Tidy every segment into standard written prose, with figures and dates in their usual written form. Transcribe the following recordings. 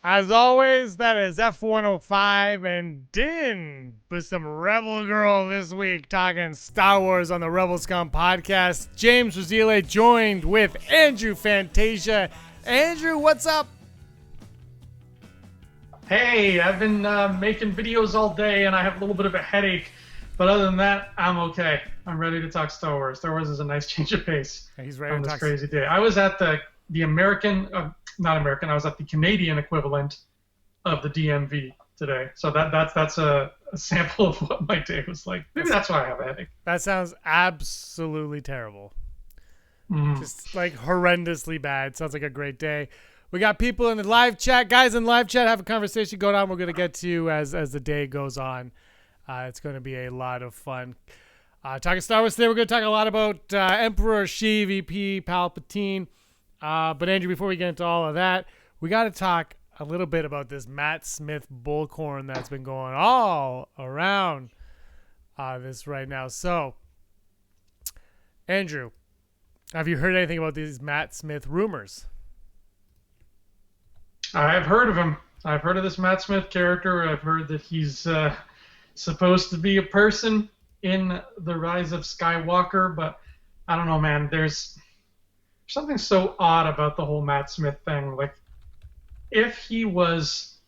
As always, that is F105 and Din with some Rebel Girl this week talking Star Wars on the Rebel Scum podcast. James Rosile joined with Andrew Fantasia. Andrew, what's up? Hey, I've been making videos all day and I have a little bit of a headache, but other than that, I'm okay. I'm ready to talk Star Wars. Star Wars is a nice change of pace He's ready on to this talk. crazy day. I was at the American, not American, I was at the Canadian equivalent of the DMV today. So that's a sample of what my day was like. Maybe that's why I have a headache. That sounds absolutely terrible. Mm. Just like horrendously bad. Sounds like a great day. We got people in the live chat. Guys in the live chat, have a conversation going on. We're going to get to as the day goes on. It's going to be a lot of fun. Talking Star Wars today, we're going to talk a lot about Emperor Shi, VP, Palpatine. But Andrew, before we get into all of that, we got to talk a little bit about this Matt Smith bullcorn that's been going all around this right now. So, Andrew, have you heard anything about these Matt Smith rumors? I've heard of him. I've heard of this Matt Smith character. I've heard that he's supposed to be a person in The Rise of Skywalker, but I don't know, man. There's something so odd about the whole Matt Smith thing. Like, if he was,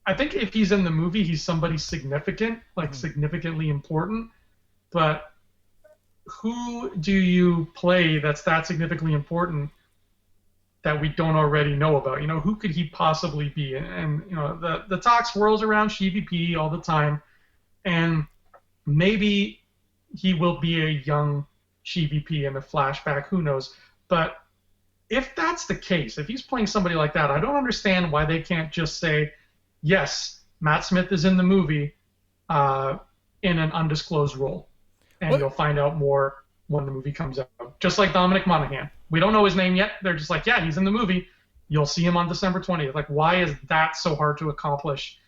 I think if he's in the movie, he's somebody significant, like significantly important. But who do you play that's that significantly important that we don't already know about? You know, who could he possibly be? And you know, the talk swirls around ShiVP all the time, and maybe he will be a young ShiVP in a flashback. Who knows? But if that's the case, if he's playing somebody like that, I don't understand why they can't just say, yes, Matt Smith is in the movie in an undisclosed role, and you'll find out more when the movie comes out. Just like Dominic Monaghan. We don't know his name yet. They're just like, yeah, he's in the movie. You'll see him on December 20th. Like, why is that so hard to accomplish?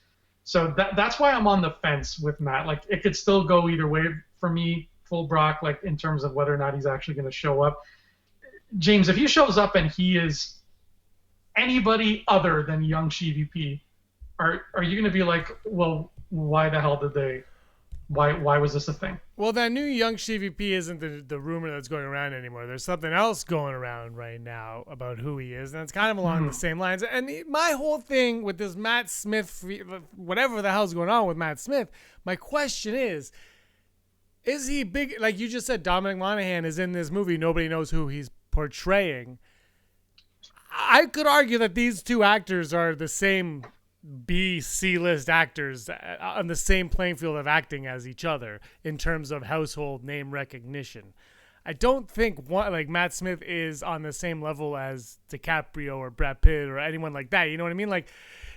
So that's why I'm on the fence with Matt. Like, it could still go either way for me, full Brock, like in terms of whether or not he's actually going to show up. James, if he shows up and he is anybody other than young ShiVP, are you going to be like, well, why the hell did they? Why was this a thing? Well, that new young ShiVP isn't the rumor that's going around anymore. There's something else going around right now about who he is, and it's kind of along the same lines. And my whole thing with this Matt Smith, whatever the hell's going on with Matt Smith, my question is he big? Like you just said, Dominic Monaghan is in this movie. Nobody knows who he's portraying. I could argue that these two actors are the same C-list actors on the same playing field of acting as each other in terms of household name recognition. I don't think like Matt Smith is on the same level as DiCaprio or Brad Pitt or anyone like that. You know what I mean? Like,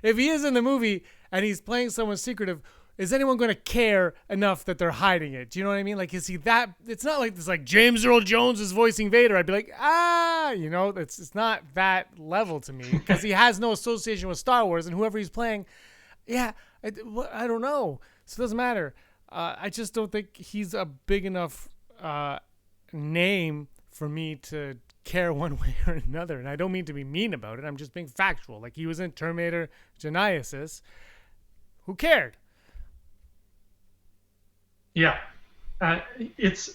if he is in the movie and he's playing someone secretive, is anyone going to care enough that they're hiding it? Do you know what I mean? Like, is he that? It's not like this. Like James Earl Jones is voicing Vader. I'd be like, you know, it's not that level to me because he has no association with Star Wars and whoever he's playing. Yeah, I don't know. So it doesn't matter. I just don't think he's a big enough name for me to care one way or another. And I don't mean to be mean about it. I'm just being factual. Like, he was in Terminator Genisys. Who cared? Yeah, it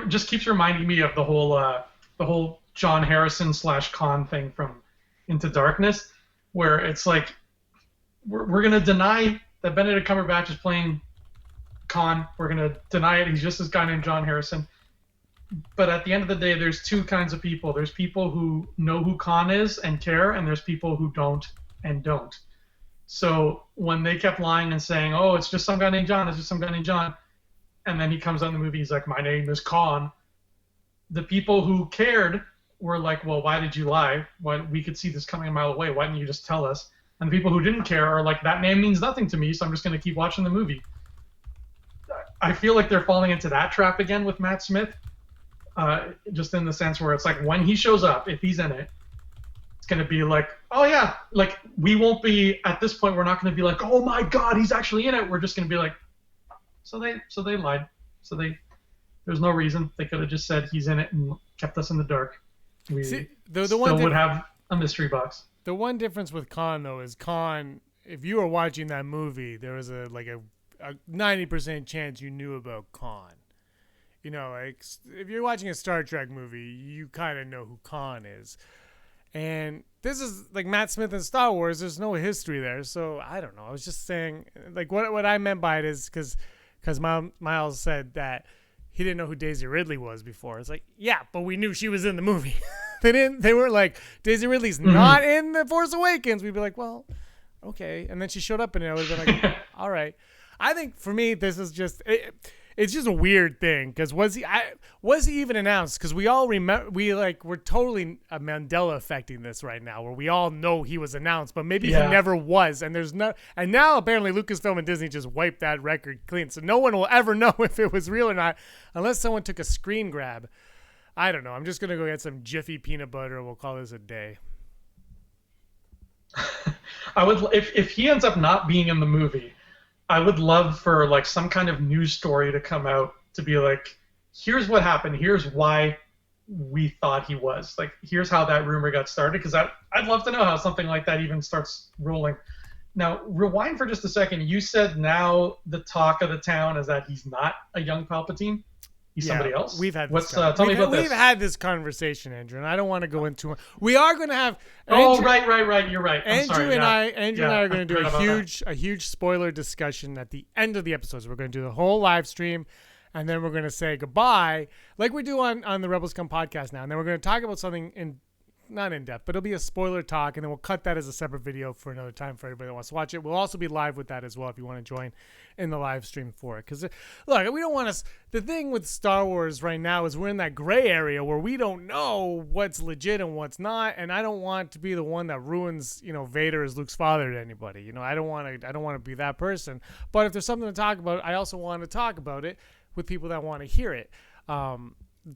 just keeps reminding me of the whole John Harrison / Khan thing from Into Darkness, where it's like we're gonna deny that Benedict Cumberbatch is playing Khan. We're gonna deny it. He's just this guy named John Harrison. But at the end of the day, there's two kinds of people. There's people who know who Khan is and care, and there's people who don't and don't. So when they kept lying and saying, oh, it's just some guy named John, it's just some guy named John, and then he comes on the movie, he's like, my name is Khan, the people who cared were like, well, why did you lie? Why, we could see this coming a mile away. Why didn't you just tell us? And the people who didn't care are like, that name means nothing to me, so I'm just going to keep watching the movie. I feel like they're falling into that trap again with Matt Smith, just in the sense where it's like when he shows up, if he's in it, it's going to be like, oh yeah, like we won't be at this point. We're not going to be like, oh my God, he's actually in it. We're just going to be like, so they lied. There's no reason. They could have just said he's in it and kept us in the dark. We See, the still one thing, would have a mystery box. The one difference with Khan though is Khan. If you were watching that movie, there was a 90% chance you knew about Khan. You know, like if you're watching a Star Trek movie, you kind of know who Khan is. And this is like Matt Smith in Star Wars. There's no history there, so I don't know. I was just saying, like what I meant by it is because Miles said that he didn't know who Daisy Ridley was before. It's like, yeah, but we knew she was in the movie. They weren't like, Daisy Ridley's not in The Force Awakens. We'd be like, well, okay. And then she showed up in it. I would have been like, all right. I think for me, this is just it's just a weird thing because was he even announced? Because we all remember we're totally Mandela affecting this right now, where we all know he was announced, but maybe he never was. And and now apparently Lucasfilm and Disney just wiped that record clean, so no one will ever know if it was real or not, unless someone took a screen grab. I don't know. I'm just gonna go get some Jiffy peanut butter. We'll call this a day. I would if he ends up not being in the movie. I would love for like some kind of news story to come out to be like, here's what happened, here's why we thought he was. Like, here's how that rumor got started, because I'd love to know how something like that even starts rolling. Now, rewind for just a second. You said now the talk of the town is that he's not a young Palpatine. He's somebody else. We've had this we've had this conversation, Andrew, and I don't want to go into it. We are going to have. Right. You're right. Andrew and I are going to do a huge spoiler discussion at the end of the episodes. We're going to do the whole live stream, and then we're going to say goodbye, like we do on the Rebel Scum podcast now. And then we're going to talk about something not in depth, but it'll be a spoiler talk, and then we'll cut that as a separate video for another time for everybody that wants to watch it. We'll also be live with that as well if you want to join in the live stream for it. Because look, we don't want to. The thing with Star Wars right now is we're in that gray area where we don't know what's legit and what's not, and I don't want to be the one that ruins, Vader as Luke's father to anybody. I don't want to be that person. But if there's something to talk about, I also want to talk about it with people that want to hear it.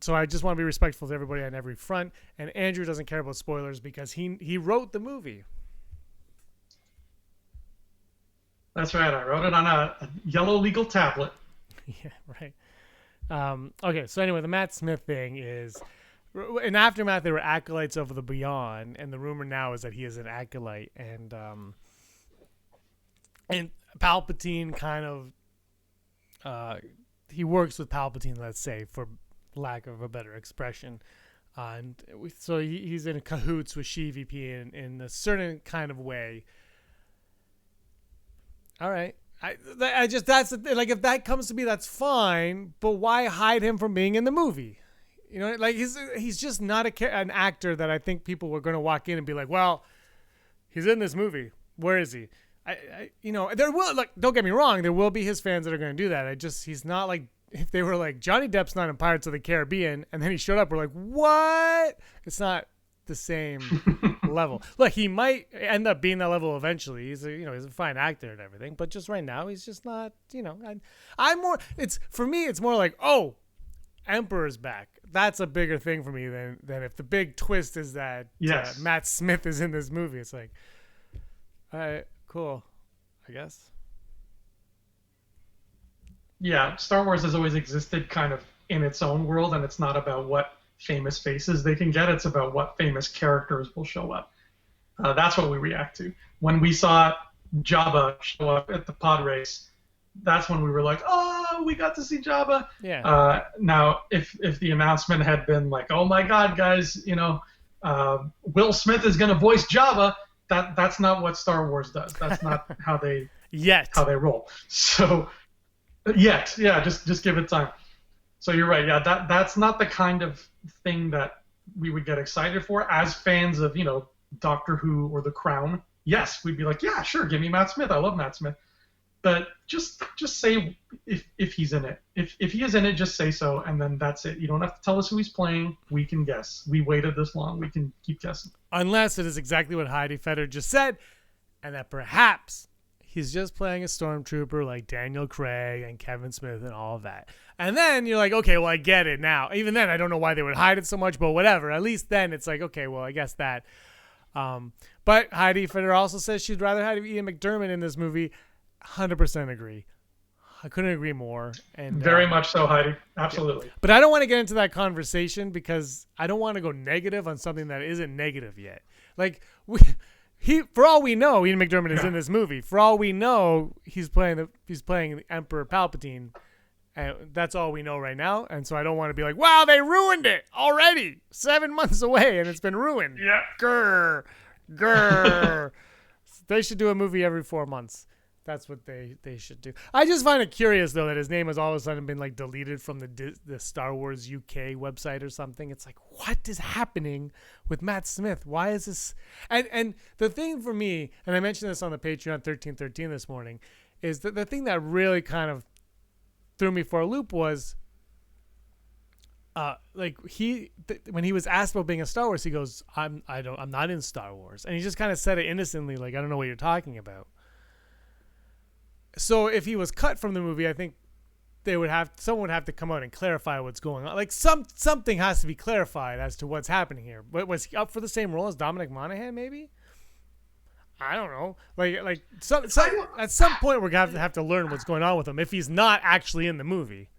So I just want to be respectful to everybody on every front. And Andrew doesn't care about spoilers because he wrote the movie. That's right. I wrote it on a yellow legal tablet. Yeah, right. Okay, so anyway, the Matt Smith thing is, in Aftermath, there were acolytes of the Beyond, and the rumor now is that he is an acolyte, and Palpatine kind of he works with Palpatine, let's say, for lack of a better expression, so he's in cahoots with SheVP in a certain kind of way. All right, I just that's like, if that comes to be, that's fine, but why hide him from being in the movie? Like he's just not an actor that I think people were going to walk in and be like, well, he's in this movie. Where is he? There will, like, don't get me wrong, there will be his fans that are going to do that. He's not like, if they were like, Johnny Depp's not in Pirates of the Caribbean, and then he showed up, we're like, what? It's not the same level. Look, he might end up being that level eventually. He's a fine actor and everything, but just right now, he's just not. For me, it's more like, oh, Emperor's back. That's a bigger thing for me than if the big twist is that Matt Smith is in this movie. It's like, all right, cool, I guess. Yeah, Star Wars has always existed kind of in its own world, and it's not about what famous faces they can get. It's about what famous characters will show up. That's what we react to. When we saw Jabba show up at the pod race, that's when we were like, oh, we got to see Jabba. Yeah. Now, if the announcement had been like, oh my God, guys, Will Smith is going to voice Jabba, that's not what Star Wars does. That's not how they roll. So. Just give it time. So you're right. Yeah, that's not the kind of thing that we would get excited for as fans of, Doctor Who or The Crown. Yes, we'd be like, yeah, sure, give me Matt Smith. I love Matt Smith. But just say if he's in it. If he is in it, just say so, and then that's it. You don't have to tell us who he's playing. We can guess. We waited this long. We can keep guessing. Unless it is exactly what Heidi Feder just said, and that perhaps he's just playing a stormtrooper like Daniel Craig and Kevin Smith and all of that. And then you're like, okay, well, I get it now. Even then, I don't know why they would hide it so much, but whatever. At least then it's like, okay, well, I guess that. But Heidi Feder also says she'd rather have Ian McDiarmid in this movie. 100% agree. I couldn't agree more. And very much so, Heidi. Absolutely. Yeah. But I don't want to get into that conversation because I don't want to go negative on something that isn't negative yet. Like, For all we know, Ian McDiarmid is in this movie. For all we know, he's playing the Emperor Palpatine. And that's all we know right now. And so I don't want to be like, wow, they ruined it already. 7 months away and it's been ruined. Yeah. Grr. They should do a movie every 4 months. That's what they should do. I just find it curious, though, that his name has all of a sudden been like deleted from the Star Wars UK website or something. It's like, what is happening with Matt Smith? Why is this? And the thing for me, and I mentioned this on the Patreon 1313 this morning, is that the thing that really kind of threw me for a loop was when he was asked about being in Star Wars, he goes, I'm not in Star Wars. And he just kind of said it innocently, like, I don't know what you're talking about. So if he was cut from the movie, I think someone would have to come out and clarify what's going on. Like something has to be clarified as to what's happening here. But was he up for the same role as Dominic Monaghan, maybe? I don't know. Like at some point we're gonna have to learn what's going on with him if he's not actually in the movie.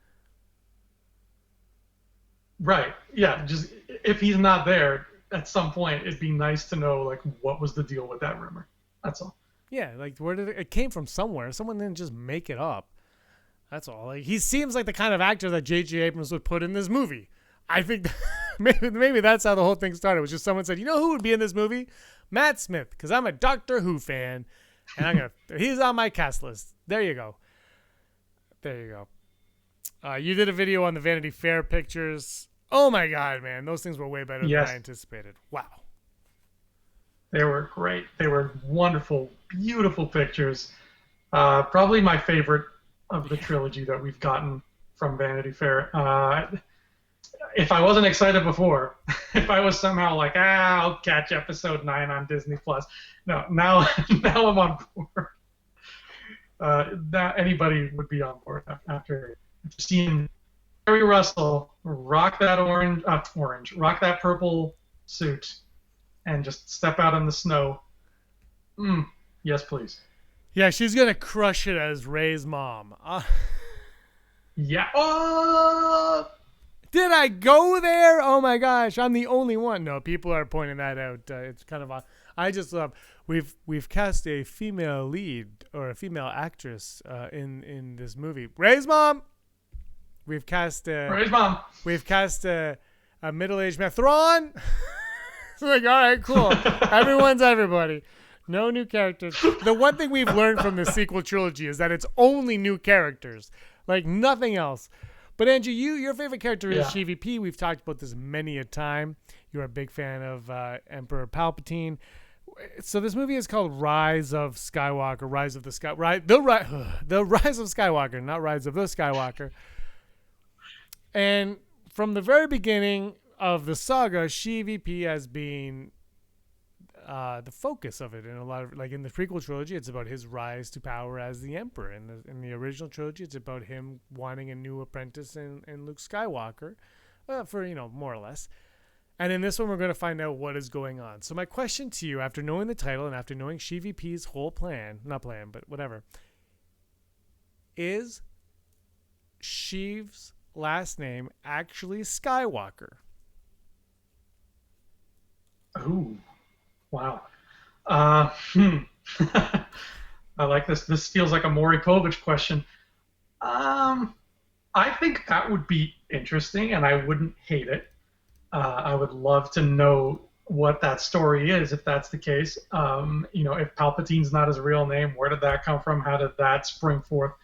Right. Yeah. Just if he's not there at some point, it'd be nice to know like what was the deal with that rumor. That's all. Yeah. Like where did it came from? Somewhere. Someone didn't just make it up. That's all. Like he seems like the kind of actor that J.J. Abrams would put in this movie. I think maybe that's how the whole thing started. It was just someone said, you know who would be in this movie? Matt Smith, because I'm a Doctor Who fan, and he's on my cast list. There you go. You did a video on the Vanity Fair pictures. Oh my God, man, those things were way better than I anticipated. Wow. They were great. They were wonderful, beautiful pictures. Probably my favorite of the trilogy that we've gotten from Vanity Fair. If I wasn't excited before, if I was somehow like, I'll catch episode 9 on Disney Plus. No, now I'm on board. That anybody would be on board after seeing Harry Russell rock that purple suit and just step out in the snow. Yes, please. Yeah, she's gonna crush it as Rey's mom. Yeah. Did I go there? Oh my gosh, I'm the only one. No, people are pointing that out. It's kind of I just love we've cast a female lead or a female actress in this movie. Rey's mom. We've cast Rey's mom. We've cast a middle-aged man. Thrawn. It's like, all right, cool. Everyone's everybody. No new characters. The one thing we've learned from the sequel trilogy is that it's only new characters, like nothing else. But Andrew, your favorite character is GVP. We've talked about this many a time. You're a big fan of Emperor Palpatine. So this movie is called Rise of Skywalker. The Rise of Skywalker, not Rise of the Skywalker. And from the very beginning of the saga, GVP has been the focus of it. In a lot of, like in the prequel trilogy, it's about his rise to power as the Emperor. In the original trilogy, it's about him wanting a new apprentice in Luke Skywalker, for more or less. And in this one, we're going to find out what is going on. So my question to you, after knowing the title and after knowing GVP's whole not plan, but whatever, is Sheev's last name actually Skywalker? Ooh. Wow. I like this. This feels like a Maury Povich question. I think that would be interesting, and I wouldn't hate it. I would love to know what that story is, if that's the case. If Palpatine's not his real name, where did that come from? How did that spring forth?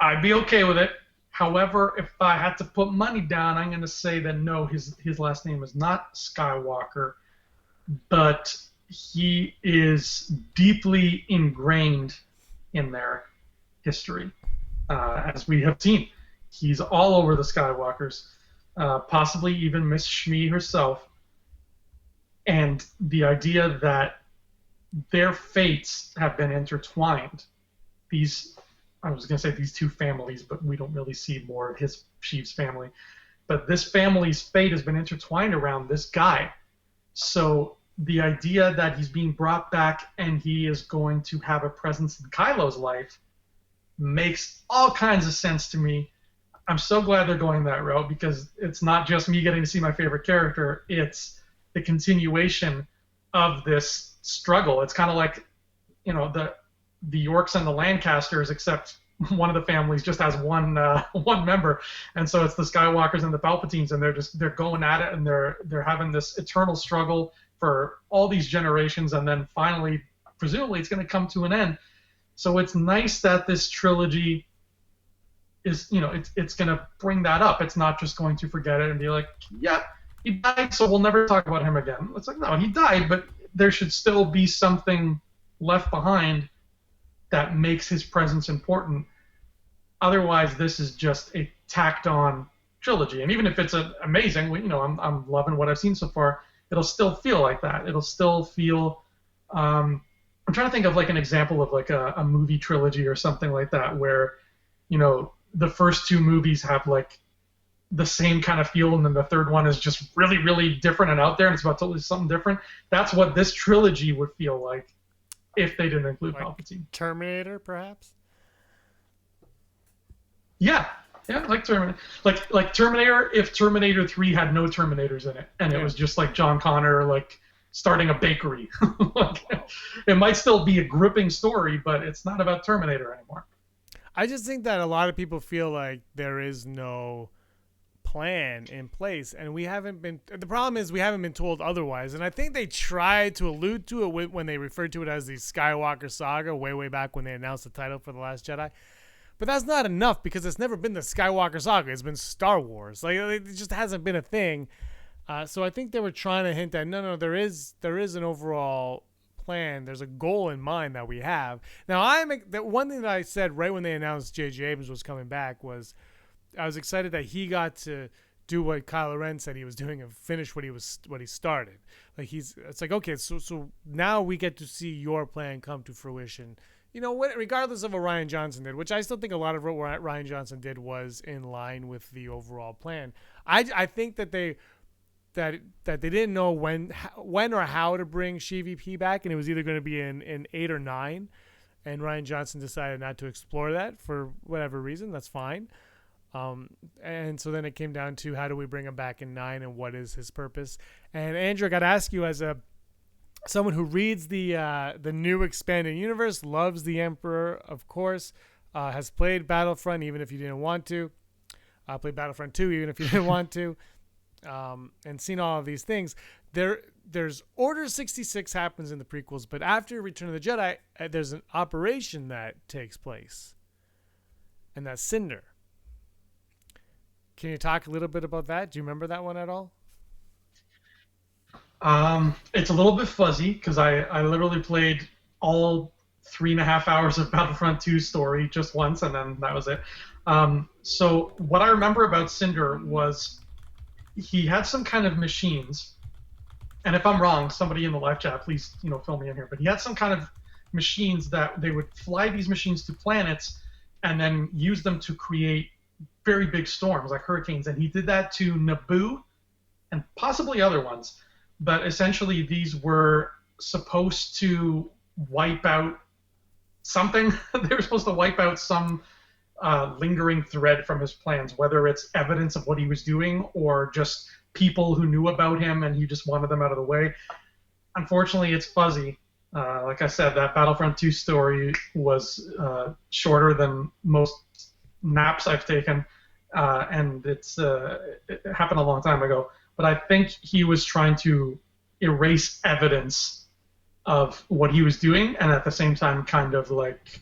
I'd be okay with it. However, if I had to put money down, I'm going to say that no, his last name is not Skywalker, but he is deeply ingrained in their history, as we have seen. He's all over the Skywalkers, possibly even Miss Shmi herself. And the idea that their fates have been intertwined. I was going to say these two families, but we don't really see more of Sheev's family. But this family's fate has been intertwined around this guy. So the idea that he's being brought back and he is going to have a presence in Kylo's life makes all kinds of sense to me. I'm so glad they're going that route because it's not just me getting to see my favorite character. It's the continuation of this struggle. It's kind of like, the Yorks and the Lancasters, except one of the families just has one member, and so it's the Skywalkers and the Palpatines, and they're going at it, and they're having this eternal struggle for all these generations, and then finally, presumably, it's going to come to an end. So it's nice that this trilogy is, it's going to bring that up. It's not just going to forget it and be like, yeah, he died, so we'll never talk about him again. It's like, no, he died, but there should still be something left behind that makes his presence important. Otherwise, this is just a tacked-on trilogy. And even if it's amazing, I'm loving what I've seen so far, it'll still feel like that. It'll still feel... I'm trying to think of like an example of like a movie trilogy or something like that where, the first two movies have like the same kind of feel, and then the third one is just really, really different and out there, and it's about totally something different. That's what this trilogy would feel like if they didn't include Palpatine. Terminator, perhaps? Yeah, like Terminator. Like Terminator, if Terminator 3 had no Terminators in it, and it was just like John Connor, like, starting a bakery. It might still be a gripping story, but it's not about Terminator anymore. I just think that a lot of people feel like there is no plan in place, and we haven't been. The problem is we haven't been told otherwise, and I think they tried to allude to it when they referred to it as the Skywalker Saga way back when they announced the title for The Last Jedi. But that's not enough because it's never been the Skywalker Saga. It's been Star Wars. Like, it just hasn't been a thing. So I think they were trying to hint that no, there is an overall plan. There's a goal in mind that we have. Now, the one thing that I said right when they announced J.J. Abrams was coming back was I was excited that he got to do what Kylo Ren said he was doing and finish what he started. Like, it's like, okay, so now we get to see your plan come to fruition. Regardless of what Rian Johnson did, which I still think a lot of what Rian Johnson did was in line with the overall plan. I think that they didn't know when or how to bring CVP back, and it was either going to be in 8 or 9, and Rian Johnson decided not to explore that for whatever reason. That's fine. And so then it came down to how do we bring him back in 9 and what is his purpose. And Andrew, I got to ask you, as someone who reads the new expanded universe, loves the Emperor, of course, has played Battlefront even if you didn't want to, played Battlefront 2 even if you didn't want to. And seen all of these things, there's Order 66 happens in the prequels, but after Return of the Jedi, there's an operation that takes place, and that's Cinder. Can you talk a little bit about that? Do you remember that one at all? It's a little bit fuzzy because I literally played all 3.5 hours of Battlefront 2 story just once, and then that was it. So what I remember about Cinder was he had some kind of machines, and if I'm wrong, somebody in the live chat, please, fill me in here. But he had some kind of machines that they would fly these machines to planets and then use them to create very big storms like hurricanes. And he did that to Naboo and possibly other ones. But essentially, these were supposed to wipe out something. They were supposed to wipe out some lingering thread from his plans, whether it's evidence of what he was doing or just people who knew about him and he just wanted them out of the way. Unfortunately, it's fuzzy. Like I said, that Battlefront 2 story was shorter than most naps I've taken, and it happened a long time ago. But I think he was trying to erase evidence of what he was doing, and at the same time kind of like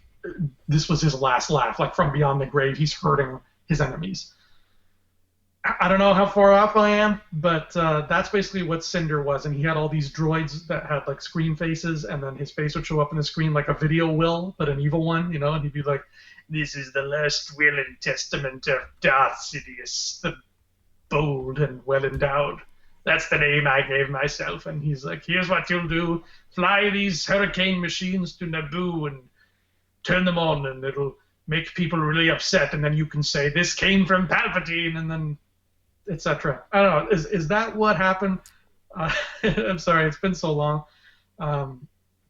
this was his last laugh, like from beyond the grave, he's hurting his enemies. I don't know how far off I am, but that's basically what Cinder was, and he had all these droids that had like screen faces, and then his face would show up on the screen like a video will, but an evil one, and he'd be like, "This is the last will and testament of Darth Sidious, the bold and well endowed. That's the name I gave myself." And he's like, "Here's what you'll do: fly these hurricane machines to Naboo and turn them on, and it'll make people really upset. And then you can say this came from Palpatine, and then etc." I don't know. Is that what happened? I'm sorry, it's been so long.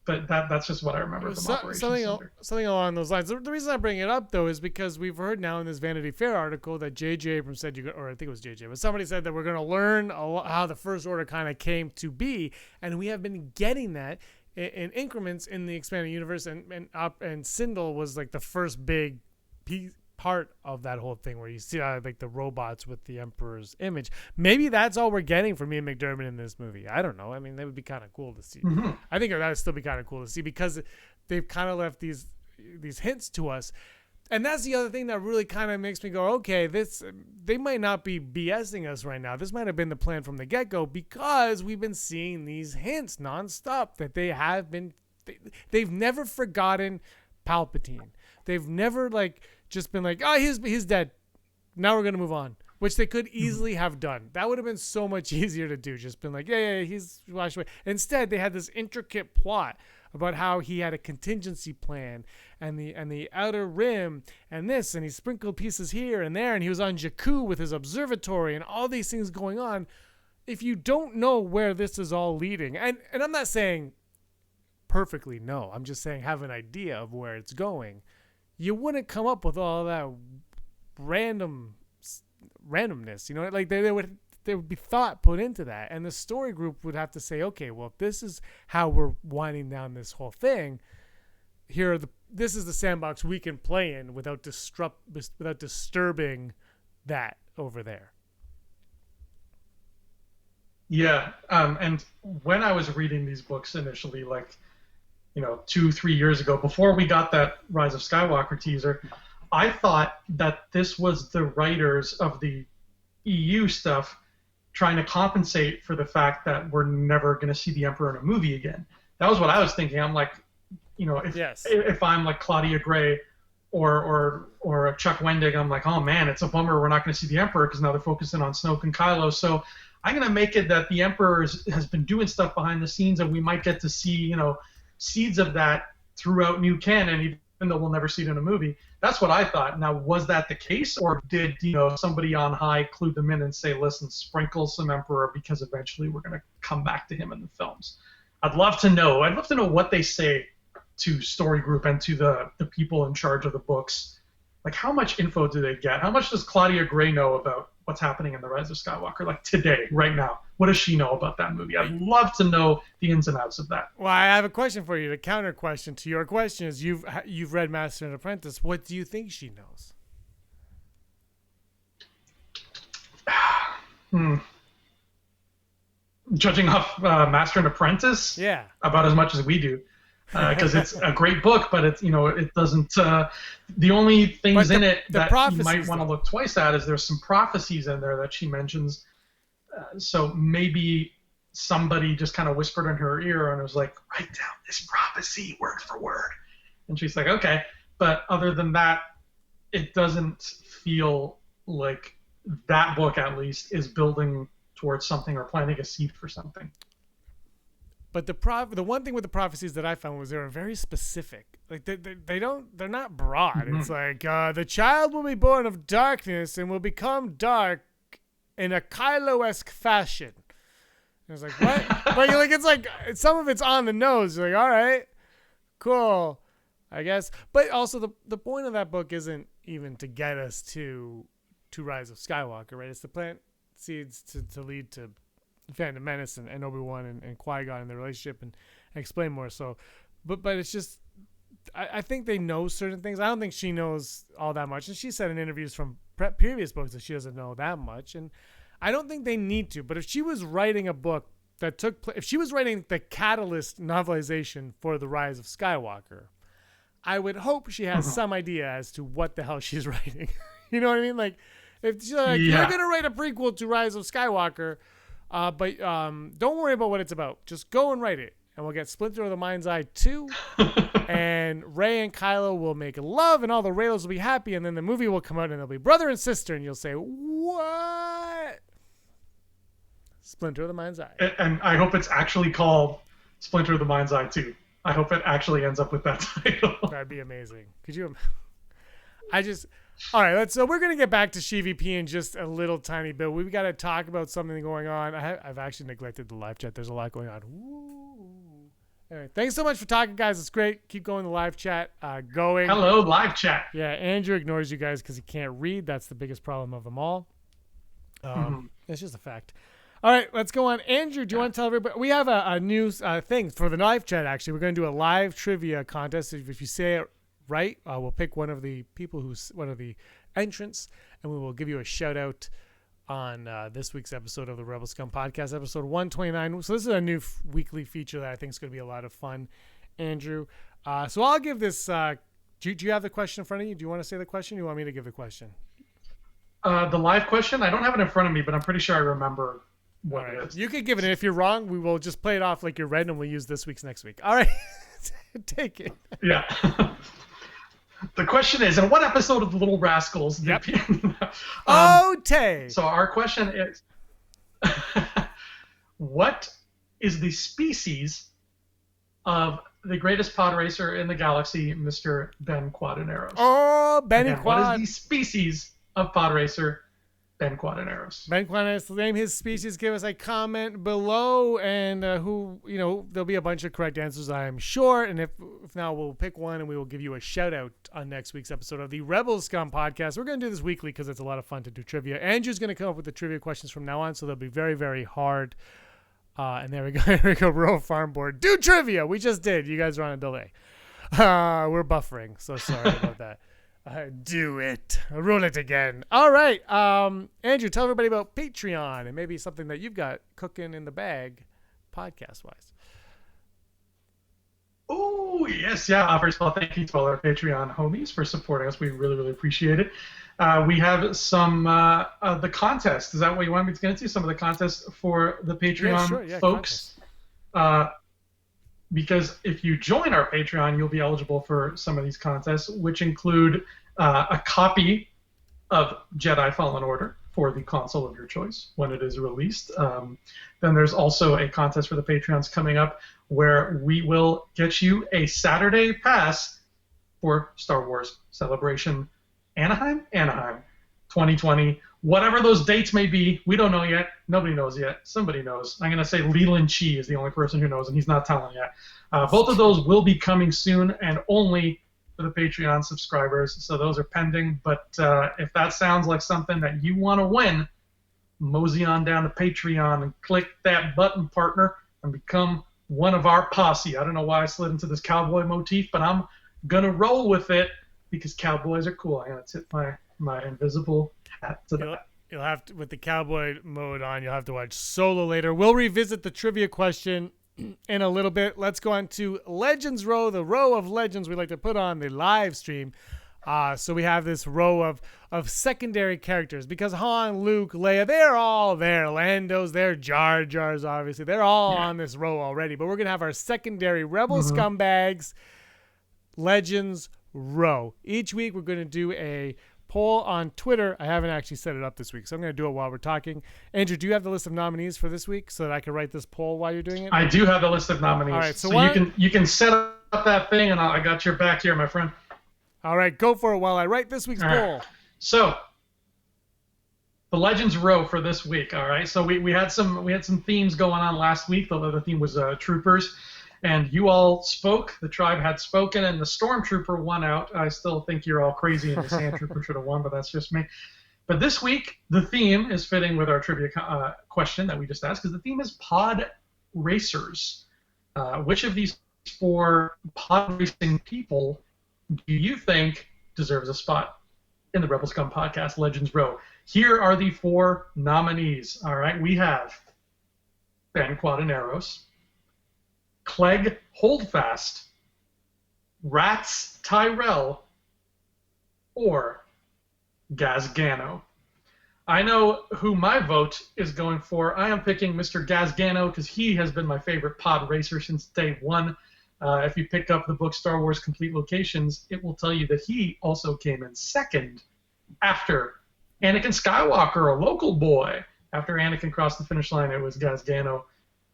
but that's just what I remember from Operation Cinder. Something along those lines. The reason I bring it up, though, is because we've heard now in this Vanity Fair article that J.J. Abrams said, or I think it was J.J., but somebody said that we're going to learn how the First Order kind of came to be, and we have been getting that in increments in the expanded universe, and Sindel was like the first big part of that whole thing where you see like the robots with the Emperor's image. Maybe that's all we're getting from Ian McDiarmid in this movie. I don't know. I mean, that would be kind of cool to see. Mm-hmm. I think that would still be kind of cool to see because they've kind of left these hints to us. And that's the other thing that really kind of makes me go, okay, they might not be BSing us right now. This might have been the plan from the get-go because we've been seeing these hints nonstop that they've never forgotten Palpatine. They've never just been like, oh, he's dead. Now we're going to move on, which they could easily have done. That would have been so much easier to do. Just been like, yeah, he's washed away. Instead, they had this intricate plot about how he had a contingency plan and the outer rim and this, and he sprinkled pieces here and there, and he was on Jakku with his observatory and all these things going on. If you don't know where this is all leading, and I'm not saying perfectly no, I'm just saying have an idea of where it's going, you wouldn't come up with all that randomness, like there would be thought put into that, and the story group would have to say, okay, well, if this is how we're winding down this whole thing, this is the sandbox we can play in without disturbing that over there. Yeah, and when I was reading these books initially, 2-3 years ago, before we got that Rise of Skywalker teaser, I thought that this was the writers of the EU stuff trying to compensate for the fact that we're never going to see the Emperor in a movie again. That was what I was thinking. I'm like, if I'm like Claudia Gray or Chuck Wendig, I'm like, oh man, it's a bummer we're not going to see the Emperor because now they're focusing on Snoke and Kylo. So I'm going to make it that the Emperor has been doing stuff behind the scenes, and we might get to see, seeds of that throughout new canon, even though we'll never see it in a movie. That's what I thought. Now, was that the case, or did somebody on high clue them in and say, listen, sprinkle some Emperor because eventually we're going to come back to him in the films? I'd love to know. I'd love to know what they say to Story Group and to the people in charge of the books. Like, how much info do they get? How much does Claudia Gray know about what's happening in The Rise of Skywalker, like today, right now? What does she know about that movie? I'd love to know the ins and outs of that. Well, I have a question for you. The counter question to your question is, you've read Master and Apprentice. What do you think she knows? Judging off Master and Apprentice, yeah, about as much as we do, because it's a great book, but it doesn't. The only things in it that you might want to look twice at is there's some prophecies in there that she mentions. So maybe somebody just kind of whispered in her ear and was like, write down this prophecy word for word. And she's like, okay. But other than that, it doesn't feel like that book, at least, is building towards something or planting a seed for something. But the one thing with the prophecies that I found was they were very specific. Like they're not broad. Mm-hmm. It's like the child will be born of darkness and will become dark in a Kylo-esque fashion. And I was like, what? But it's like some of it's on the nose. You're like, all right, cool, I guess. But also the point of that book isn't even to get us to Rise of Skywalker, right? It's to plant seeds to lead to Phantom Menace and Obi-Wan and Qui-Gon and their relationship and explain more. So, but it's just, I think they know certain things. I don't think she knows all that much. And she said in interviews from previous books that she doesn't know that much. And I don't think they need to. But if she was writing a book that if she was writing the catalyst novelization for The Rise of Skywalker, I would hope she has some idea as to what the hell she's writing. You know what I mean? Like, if she's like, you're going to write a prequel to Rise of Skywalker, but don't worry about what it's about. Just go and write it. And we'll get Splinter of the Mind's Eye 2. And Rey and Kylo will make love, and all the Reylos will be happy. And then the movie will come out, and they'll be brother and sister. And you'll say, what? Splinter of the Mind's Eye. And I hope it's actually called Splinter of the Mind's Eye 2. I hope it actually ends up with that title. That'd be amazing. Could you? All right, so we're going to get back to SheVP in just a little tiny bit. We've got to talk about something going on. I've actually neglected the live chat. There's a lot going on. Woo. Anyway, thanks so much for talking, guys. It's great. Keep going the live chat. Going. Hello, live chat. Yeah, Andrew ignores you guys because he can't read. That's the biggest problem of them all. It's just a fact. All right, let's go on. Andrew, do you want to tell everybody? We have a new thing for the live chat, actually. We're going to do a live trivia contest. If you say it right, we'll pick one of the people one of the entrants, and we will give you a shout out on this week's episode of the Rebel Scum podcast, episode 129. So this is a new weekly feature that I think is going to be a lot of fun, Andrew. So I'll give this. Do you have the question in front of you? Do you want to say the question? Or you want me to give the question? The live question? I don't have it in front of me, but I'm pretty sure I remember what it is. You could give it. If you're wrong, we will just play it off like you're red, and we'll use this week's next week. All right. Take it. Yeah. The question is, in what episode of The Little Rascals did Tay. So our question is, what is the species of the greatest pod racer in the galaxy, Mr. Ben Quadinaros? Oh, Benny Quad. What is the species of pod racer, Ben Quadinaros? Ben Quadinaros, name his species. Give us a comment below, and there'll be a bunch of correct answers, I'm sure. And if not, we'll pick one, and we will give you a shout out on next week's episode of the Rebel Scum podcast. We're going to do this weekly because it's a lot of fun to do trivia. Andrew's going to come up with the trivia questions from now on, so they'll be very, very hard. And there we go. Here we go. Rural Farm Board. Do trivia. We just did. You guys are on a delay. We're buffering, so sorry about that. Do it. Roll it again. All right. Andrew, tell everybody about Patreon and maybe something that you've got cooking in the bag podcast-wise. Oh, yes. Yeah. First of all, thank you to all our Patreon homies for supporting us. We really, really appreciate it. We have some the contest. Is that what you want me to get into? Some of the contests for the Patreon folks. Because if you join our Patreon, you'll be eligible for some of these contests, which include a copy of Jedi Fallen Order for the console of your choice when it is released. Then there's also a contest for the Patreons coming up where we will get you a Saturday pass for Star Wars Celebration Anaheim 2020. Whatever those dates may be, we don't know yet. Nobody knows yet. Somebody knows. I'm going to say Leland Chi is the only person who knows, and he's not telling yet. Both of those will be coming soon, and only for the Patreon subscribers. So those are pending. But if that sounds like something that you want to win, mosey on down to Patreon and click that button, partner, and become one of our posse. I don't know why I slid into this cowboy motif, but I'm going to roll with it because cowboys are cool. I'm going to tip my invisible hat to that. You'll have to, with the cowboy mode on, you'll have to watch Solo later. We'll revisit the trivia question in a little bit. Let's go on to Legends Row, the row of legends we like to put on the live stream. So we have this row of secondary characters because Han, Luke, Leia, they're all there. Lando's there, Jar Jar's obviously. They're all on this row already. But we're going to have our secondary Rebel scumbags Legends Row. Each week we're going to do a poll on Twitter. I haven't actually set it up this week, so I'm going to do it while we're talking. Andrew, do you have the list of nominees for this week so that I can write this poll while you're doing it? I do have the list of nominees. All right, so you can set up that thing, and I got your back here, my friend. All right, go for it while I write this week's poll. So, the Legends Row for this week. All right, so we had some themes going on last week. The theme was troopers. And you all spoke, the tribe had spoken, and the Stormtrooper won out. I still think you're all crazy and the Sandtrooper should have won, but that's just me. But this week, the theme is fitting with our trivia question that we just asked, because the theme is pod racers. Which of these four pod racing people do you think deserves a spot in the Rebel Scum podcast Legends Row? Here are the four nominees. All right, we have Ben Quadinaros, Clegg Holdfast, Rats Tyrell, or Gazgano. I know who my vote is going for. I am picking Mr. Gazgano because he has been my favorite pod racer since day one. If you pick up the book Star Wars Complete Locations, it will tell you that he also came in second after Anakin Skywalker, a local boy. After Anakin crossed the finish line, it was Gazgano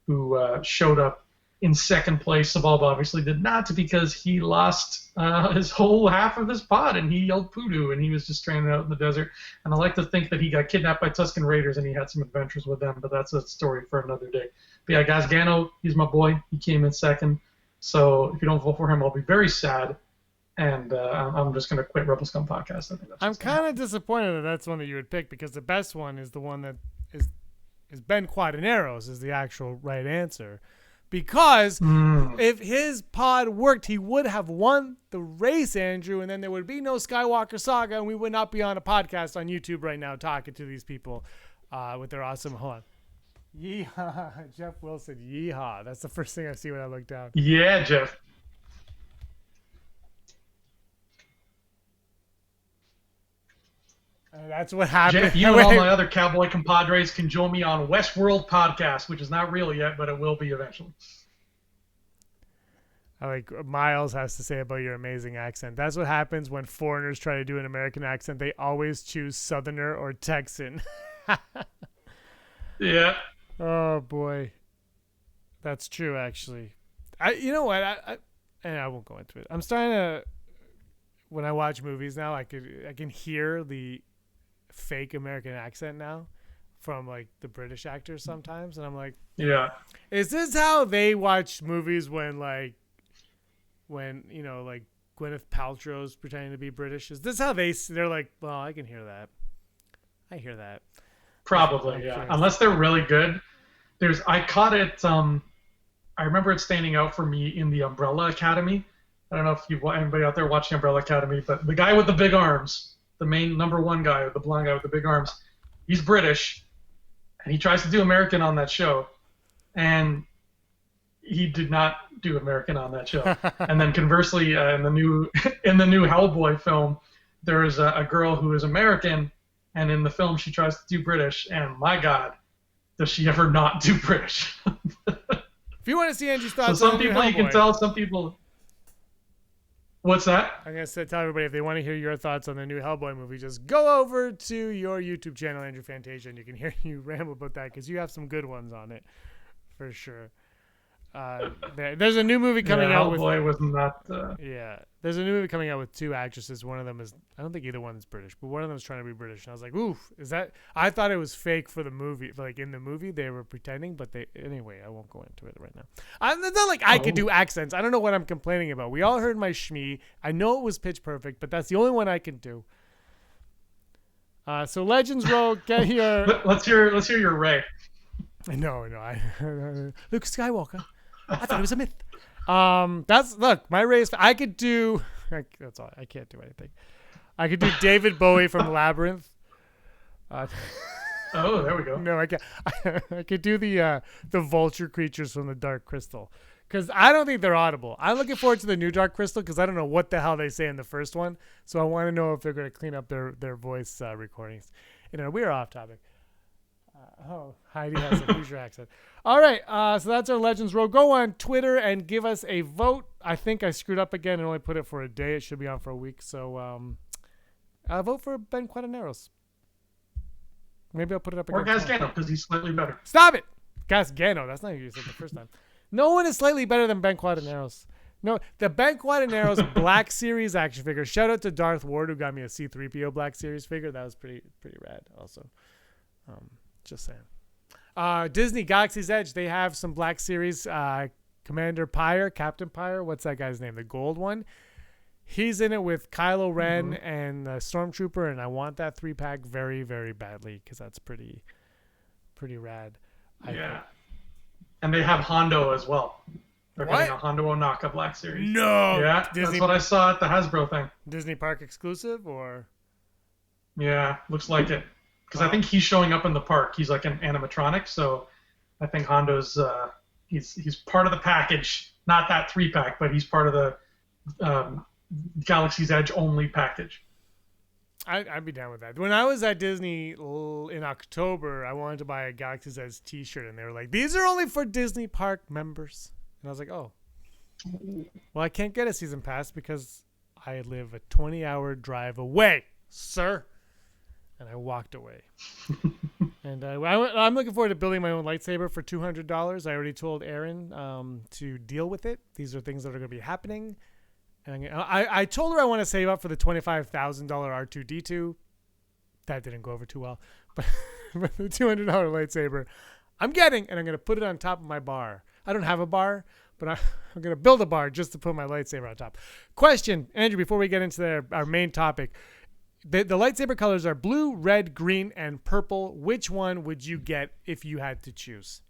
who showed up in second place. Sabal obviously did not because he lost his whole half of his pod and he yelled poodoo and he was just stranded out in the desert. And I like to think that he got kidnapped by Tusken Raiders and he had some adventures with them, but that's a story for another day. But yeah, Gazgano, he's my boy. He came in second. So if you don't vote for him, I'll be very sad, and I'm just gonna quit Rebel Scum podcast. I think that's I'm what's gonna kind happen. of disappointed that that's one that you would pick because the best one is the one that is Ben Quadinaros is the actual right answer. Because if his pod worked, he would have won the race, Andrew, and then there would be no Skywalker saga, and we would not be on a podcast on YouTube right now talking to these people with their awesome. Hold on. Yeehaw. Jeff Wilson, yeehaw. That's the first thing I see when I look down. Yeah, Jeff. That's what happened. Jeff, you and all my other cowboy compadres can join me on Westworld podcast, which is not real yet, but it will be eventually. I like Miles has to say about your amazing accent. That's what happens when foreigners try to do an American accent. They always choose Southerner or Texan. Yeah. Oh boy, that's true. Actually, you know what? I won't go into it. I'm starting to. When I watch movies now, I can hear the fake American accent now from like the British actors sometimes, and I'm like, yeah, is this how they watch movies when you know, like Gwyneth Paltrow's pretending to be British? Is this how they're like, well, I can hear that. I hear that. probably, yeah. Unless they're really good. I caught it. I remember it standing out for me in the Umbrella Academy. I don't know if anybody out there watching Umbrella Academy, but the guy with the big arms, the main number one guy, the blonde guy with the big arms, he's British, and he tries to do American on that show, and he did not do American on that show. And then conversely, in the new Hellboy film, there is a girl who is American, and in the film she tries to do British, and my God, does she ever not do British? If you want to see Andrew's thoughts, so some people you can tell, some people. What's that? I'm going to tell everybody if they want to hear your thoughts on the new Hellboy movie, just go over to your YouTube channel, Andrew Fantasia, and you can hear you ramble about that because you have some good ones on it for sure. There's a new movie coming out with. Hellboy was not. Yeah, there's a new movie coming out with two actresses. One of them is, I don't think either one is British, but one of them is trying to be British. And I was like, oof, is that? I thought it was fake for the movie. Like in the movie, they were pretending, but anyway, I won't go into it right now. It's not like I could do accents. I don't know what I'm complaining about. We all heard my shmee. I know it was pitch perfect, but that's the only one I can do. So Legends Row, get here. Let's hear your Rey. No, Luke Skywalker. I thought it was a myth. Look, my race. I could do. That's all. I can't do anything. I could do David Bowie from Labyrinth. Oh, there we go. No, I can't. I could do the vulture creatures from the Dark Crystal, because I don't think they're audible. I'm looking forward to the new Dark Crystal because I don't know what the hell they say in the first one, so I want to know if they're going to clean up their voice recordings. We're off topic. Heidi has a Hoosier accent. All right, so that's our Legends Row. Go on Twitter and give us a vote. I think I screwed up again and only put it for a day. It should be on for a week. So vote for Ben Quadinaros. Maybe I'll put it up again. Or Gasgano, because he's slightly better. Stop it! Gasgano. That's not what you said the first time. No one is slightly better than Ben Quadinaros. No, the Ben Quadinaros Black Series action figure. Shout out to Darth Ward who got me a C-3PO Black Series figure. That was pretty rad also. Just saying. Disney Galaxy's Edge, they have some Black Series. Commander Pyre, Captain Pyre, what's that guy's name? The gold one. He's in it with Kylo Ren and Stormtrooper, and I want that 3-pack very, very badly because that's pretty rad. Yeah. And they have Hondo as well. They're What? getting a Hondo Onaka Black Series. No! Yeah, that's what I saw at the Hasbro thing. Disney Park exclusive, or? Yeah, looks like it. Because I think he's showing up in the park. He's like an animatronic, so I think Hondo's he's part of the package. Not that 3-pack, but he's part of the Galaxy's Edge only package. I'd be down with that. When I was at Disney in October, I wanted to buy a Galaxy's Edge t-shirt, and they were like, these are only for Disney Park members. And I was like, oh. Well, I can't get a season pass because I live a 20-hour drive away, sir. And I walked away. And I'm looking forward to building my own lightsaber for $200. I already told Aaron to deal with it. These are things that are going to be happening. And I told her I want to save up for the $25,000 R2-D2. That didn't go over too well. But the $200 lightsaber I'm getting, and I'm going to put it on top of my bar. I don't have a bar, but I'm going to build a bar just to put my lightsaber on top. Question, Andrew, before we get into our main topic. The lightsaber colors are blue, red, green, and purple. Which one would you get if you had to choose?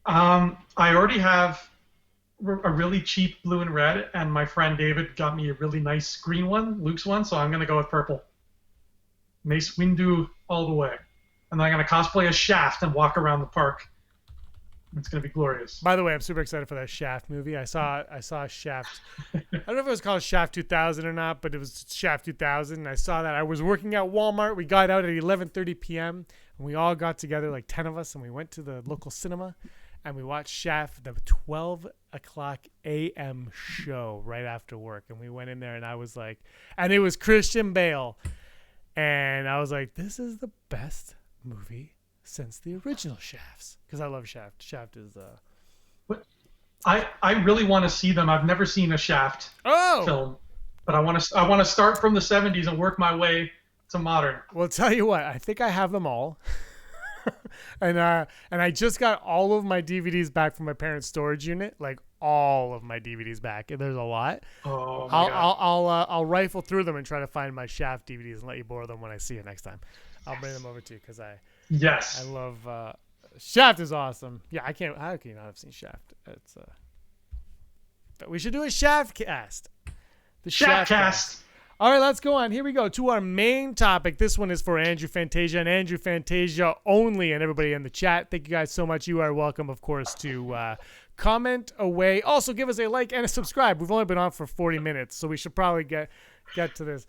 I already have a really cheap blue and red, and my friend David got me a really nice green one, Luke's one, so I'm going to go with purple. Mace Windu all the way. And then I'm going to cosplay as Shaft and walk around the park. It's going to be glorious. By the way, I'm super excited for that Shaft movie. I saw Shaft. I don't know if it was called Shaft 2000 or not, but it was Shaft 2000. And I saw that. I was working at Walmart. We got out at 11:30 p.m. and we all got together, like 10 of us, and we went to the local cinema and we watched Shaft, the 12 o'clock a.m. show right after work. And we went in there and I was like, and it was Christian Bale. And I was like, this is the best movie since the original Shafts, because I love Shaft. Shaft is I really want to see them. I've never seen a Shaft film, but I want to start from the 70s and work my way to modern. Well, tell you what, I think I have them all. and I just got all of my DVDs back from my parents' storage unit, like all of my DVDs back. There's a lot. Oh my God. I'll rifle through them and try to find my Shaft DVDs and let you borrow them when I see you next time. I'll bring them over to you because I love Shaft is awesome. Yeah, how can you not have seen Shaft? It's but we should do a Shaft cast. The Shaft cast. All right, let's go on. Here we go to our main topic. This one is for Andrew Fantasia and Andrew Fantasia only, and everybody in the chat. Thank you guys so much. You are welcome, of course, to comment away. Also, give us a like and a subscribe. We've only been on for 40 minutes, so we should probably get to this.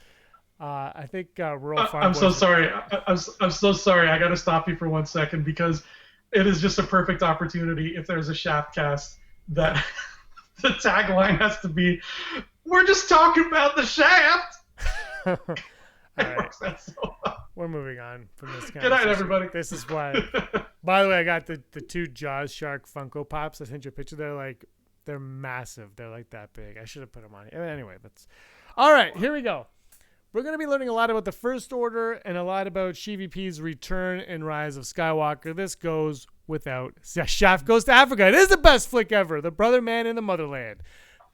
I think Rural Farm. I'm so sorry. I'm so sorry. I got to stop you for 1 second because it is just a perfect opportunity. If there's a Shaft cast, that the tagline has to be, "We're just talking about the Shaft." All right. We're moving on from this. Good night, everybody. This is why. By the way, I got the two Jaws shark Funko Pops. I sent you a picture. They're massive. They're like that big. I should have put them on here. Anyway, that's all right. Here we go. We're going to be learning a lot about the First Order and a lot about SheVP's return and rise of Skywalker. This goes without. Shaft Goes to Africa. It is the best flick ever. The Brother Man in the Motherland.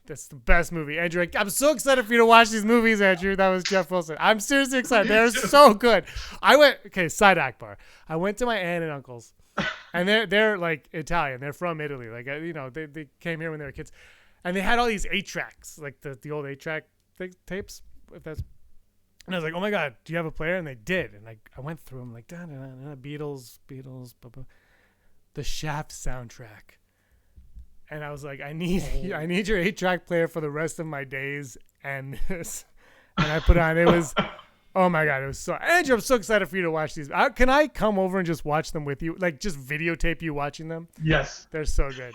That's the best movie. Andrew, I'm so excited for you to watch these movies, Andrew. That was Jeff Wilson. I'm seriously excited. They're so good. Side Akbar. I went to my aunt and uncles, and they're like Italian. They're from Italy. Like, they came here when they were kids, and they had all these 8-tracks, like the old 8-track tapes. And I was like, oh my God, do you have a player? And they did. And I went through them like, Beatles, blah, blah. The Shaft soundtrack. And I was like, I need your 8-track player for the rest of my days and this. And I put on, it was, oh my God, it was so, Andrew, I'm so excited for you to watch these. Can I come over and just watch them with you? Like, just videotape you watching them? Yes. They're so good.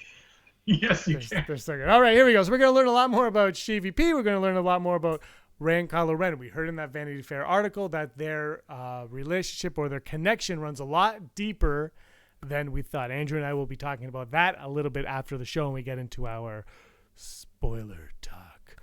Yes, you can. They're so good. All right, here we go. So we're going to learn a lot more about SheVP. We're going to learn a lot more about Rey and Kylo Ren. We heard in that Vanity Fair article that their relationship or their connection runs a lot deeper than we thought. Andrew and I will be talking about that a little bit after the show when we get into our spoiler talk.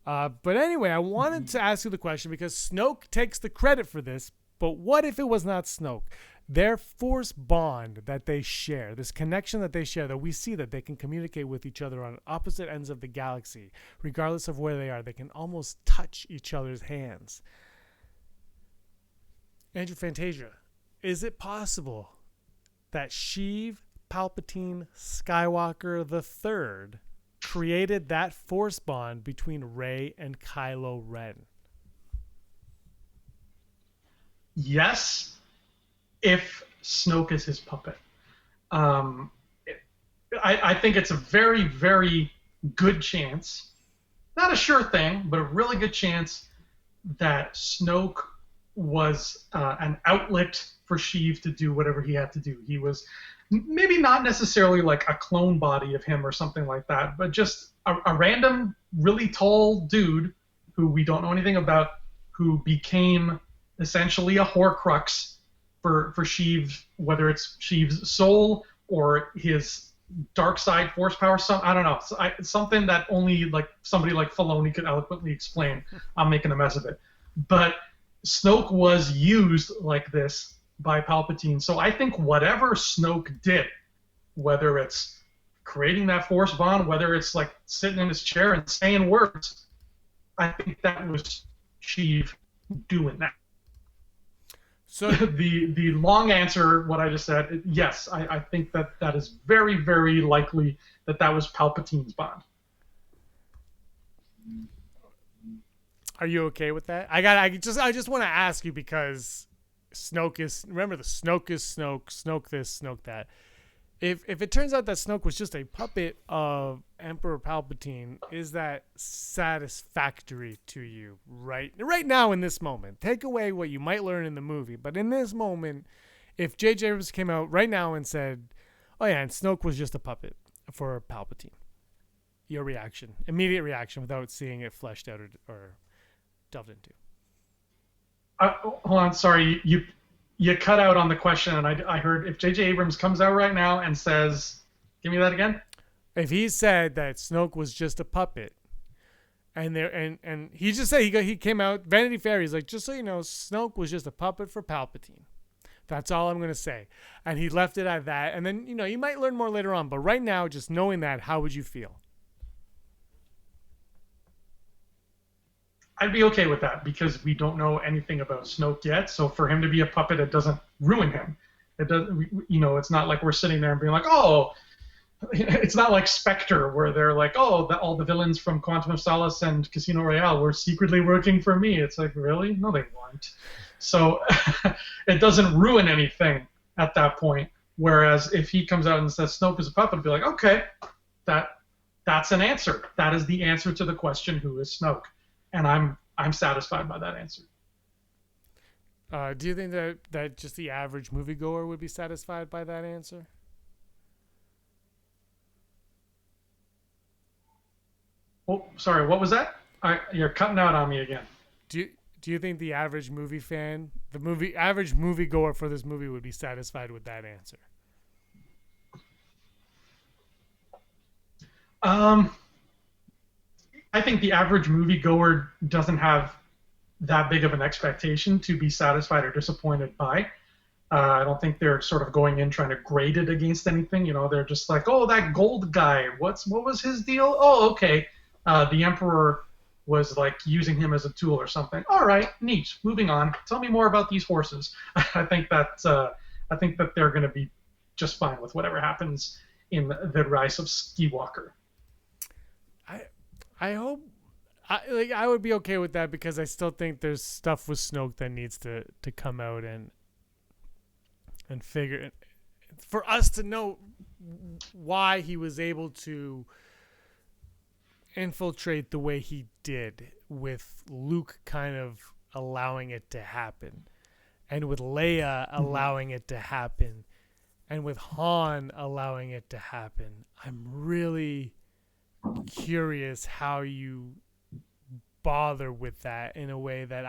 But anyway, I wanted to ask you the question because Snoke takes the credit for this, but what if it was not Snoke? Their force bond that they share, this connection that they share, that we see that they can communicate with each other on opposite ends of the galaxy, regardless of where they are. They can almost touch each other's hands. Andrew Fantasia, is it possible that Sheev Palpatine Skywalker III created that force bond between Rey and Kylo Ren? Yes, if Snoke is his puppet. I think it's a very, very good chance, not a sure thing, but a really good chance that Snoke was an outlet for Sheev to do whatever he had to do. He was maybe not necessarily like a clone body of him or something like that, but just a random, really tall dude who we don't know anything about, who became essentially a Horcrux for Sheev, whether it's Sheev's soul or his dark side force power. I don't know. Something that only like somebody like Filoni could eloquently explain. I'm making a mess of it. But Snoke was used like this by Palpatine. So I think whatever Snoke did, whether it's creating that Force bond, whether it's like sitting in his chair and saying words. I think that was Sheev doing that. So the long answer, what I just said, yes, I think that is very, very likely that was Palpatine's bond. are you okay with that? I just want to ask you because Snoke is, remember, the Snoke is Snoke, Snoke this, Snoke that. If it turns out that Snoke was just a puppet of Emperor Palpatine, is that satisfactory to you right now in this moment? Take away what you might learn in the movie, but in this moment, if J.J. Abrams came out right now and said, "Oh yeah, and Snoke was just a puppet for Palpatine," your reaction, immediate reaction, without seeing it fleshed out or delved into. Hold on, sorry, you cut out on the question, and I heard if J.J. Abrams comes out right now and says, give me that again? If he said that Snoke was just a puppet, and he just said, he came out, Vanity Fair, he's like, just so you know, Snoke was just a puppet for Palpatine. That's all I'm going to say. And he left it at that. And then, you might learn more later on, but right now, just knowing that, how would you feel? I'd be okay with that because we don't know anything about Snoke yet. So for him to be a puppet, it doesn't ruin him. It doesn't, it's not like we're sitting there and being like, oh, it's not like Spectre where they're like, oh, all the villains from Quantum of Solace and Casino Royale were secretly working for me. It's like, really? No, they weren't. So it doesn't ruin anything at that point. Whereas if he comes out and says Snoke is a puppet, I'd be like, okay, that's an answer. That is the answer to the question, who is Snoke? And I'm satisfied by that answer. Do you think that just the average moviegoer would be satisfied by that answer? Oh, sorry, what was that? You're cutting out on me again. Do you think the average movie fan, average moviegoer for this movie would be satisfied with that answer? I think the average moviegoer doesn't have that big of an expectation to be satisfied or disappointed by. I don't think they're sort of going in trying to grade it against anything. They're just like, oh, that gold guy, what was his deal? Oh, okay. The Emperor was like using him as a tool or something. All right, neat. Moving on. Tell me more about these horses. I think that they're going to be just fine with whatever happens in the Rise of Skywalker. I hope I would be okay with that because I still think there's stuff with Snoke that needs to come out and figure it, for us to know why he was able to infiltrate the way he did, with Luke kind of allowing it to happen, and with Leia allowing it to happen, and with Han allowing it to happen. I'm really curious how you bother with that in a way that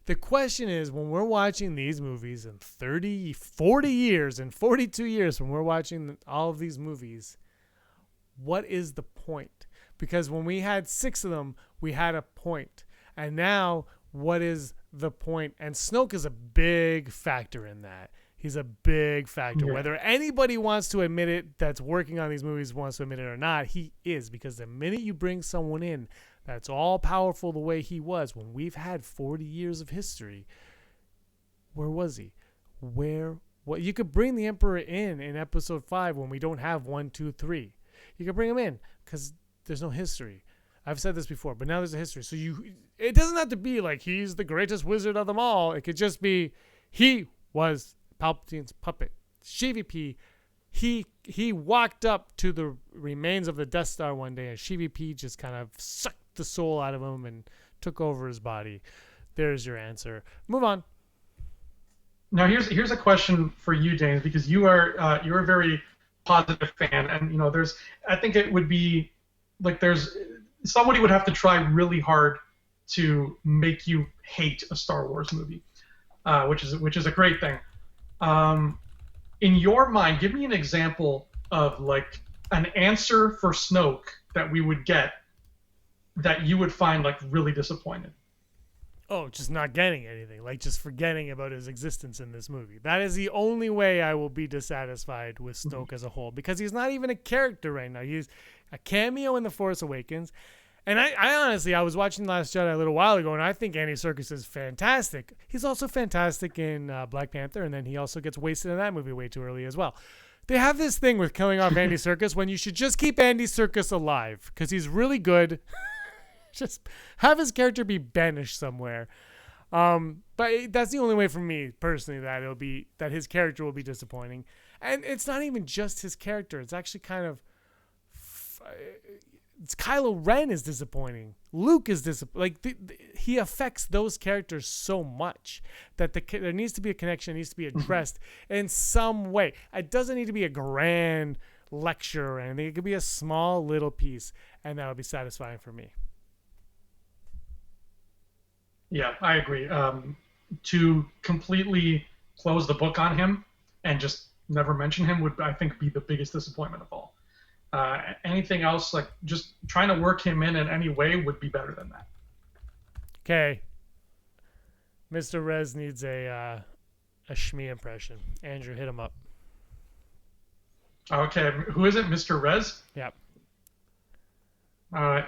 the question is, when we're watching these movies in 30, 40 years and 42 years, when we're watching all of these movies, what is the point? Because when we had 6 of them, we had a point. And now, what is the point? And Snoke is a big factor in that. He's a big factor. Yeah. Whether anybody wants to admit it that's working on these movies wants to admit it or not, he is. Because the minute you bring someone in that's all powerful the way he was, when we've had 40 years of history, where was he? What? You could bring the Emperor in Episode 5 when we don't have 1, 2, 3. You could bring him in because there's no history. I've said this before, but now there's a history. So it doesn't have to be like he's the greatest wizard of them all. It could just be he was Palpatine's puppet. CVP, he walked up to the remains of the Death Star one day, and CVP just kind of sucked the soul out of him and took over his body. There's your answer. Move on. Now here's a question for you, James, because you're a very positive fan, and I think it would be like somebody would have to try really hard to make you hate a Star Wars movie, which is a great thing. In your mind, give me an example of like an answer for Snoke that we would get that you would find like really disappointed. Oh, just not getting anything, like just forgetting about his existence in this movie. That is the only way I will be dissatisfied with Snoke as a whole, because he's not even a character right now. He's a cameo in The Force Awakens. And I honestly, I was watching The Last Jedi a little while ago, and I think Andy Serkis is fantastic. He's also fantastic in Black Panther, and then he also gets wasted in that movie way too early as well. They have this thing with killing off Andy Serkis when you should just keep Andy Serkis alive, because he's really good. Just have his character be banished somewhere. But that's the only way for me personally that his character will be disappointing. And it's not even just his character. It's actually kind of it's Kylo Ren is disappointing. Luke is disappointing. Like he affects those characters so much that there needs to be a connection. It needs to be addressed in some way. It doesn't need to be a grand lecture or anything. It could be a small little piece, and that would be satisfying for me. Yeah, I agree. To completely close the book on him and just never mention him would, I think, be the biggest disappointment of all. Anything else, like just trying to work him in any way, would be better than that. Okay. Mr. Rez needs a Shmi impression. Andrew, hit him up. Okay, who is it? Mr. Rez? Yep. All right.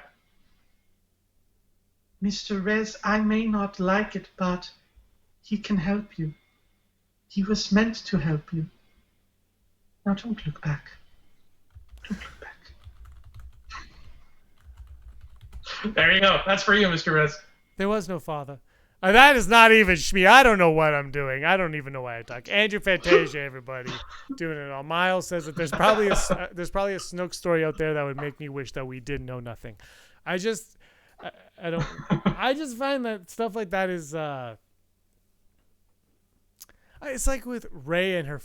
Mr. Rez, I may not like it, but he can help you. He was meant to help you. Now don't look back. Don't look back. There you go. That's for you, Mr. Rez. There was no father. That is not even Shmi. I don't know what I'm doing. I don't even know why I talk. Andrew Fantasia, everybody, doing it all. Miles says that there's probably a Snoke story out there that would make me wish that we did know nothing. I just find that stuff like that is it's like with Rey and her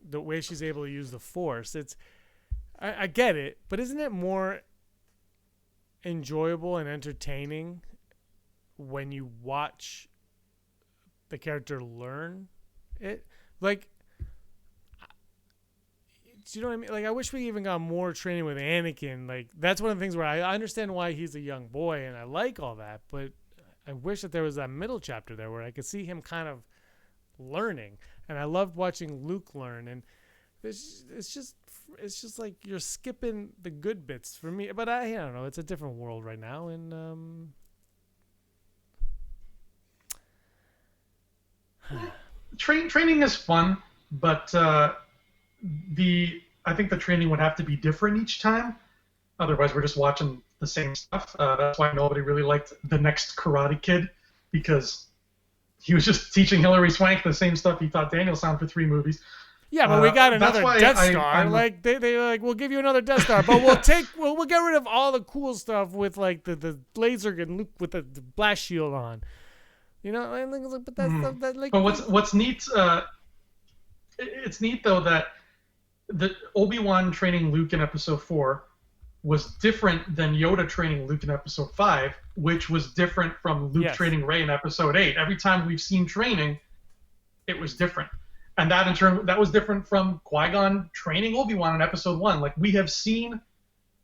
the way she's able to use the Force. I get it, but isn't it more enjoyable and entertaining when you watch the character learn it? Like, do you know what I mean? Like, I wish we even got more training with Anakin. Like, that's one of the things where I understand why he's a young boy and I like all that, but I wish that there was that middle chapter there where I could see him kind of learning. And I loved watching Luke learn, and it's just like you're skipping the good bits for me. But I don't know. It's a different world right now, and training is fun, but I think the training would have to be different each time. Otherwise, we're just watching the same stuff. That's why nobody really liked The Next Karate Kid, because he was just teaching Hilary Swank the same stuff he taught Danielson for 3 movies. Yeah, but we got another Death Star. Like they like, we'll give you another Death Star, but we'll get rid of all the cool stuff with like the laser and Luke with the blast shield on. You know, but that's stuff that like. But what's neat? It's neat though that the Obi-Wan training Luke in Episode 4 was different than Yoda training Luke in Episode 5, which was different from Luke training Rey in Episode 8. Every time we've seen training, it was different. And that in turn, that was different from Qui-Gon training Obi-Wan in Episode 1. Like, we have seen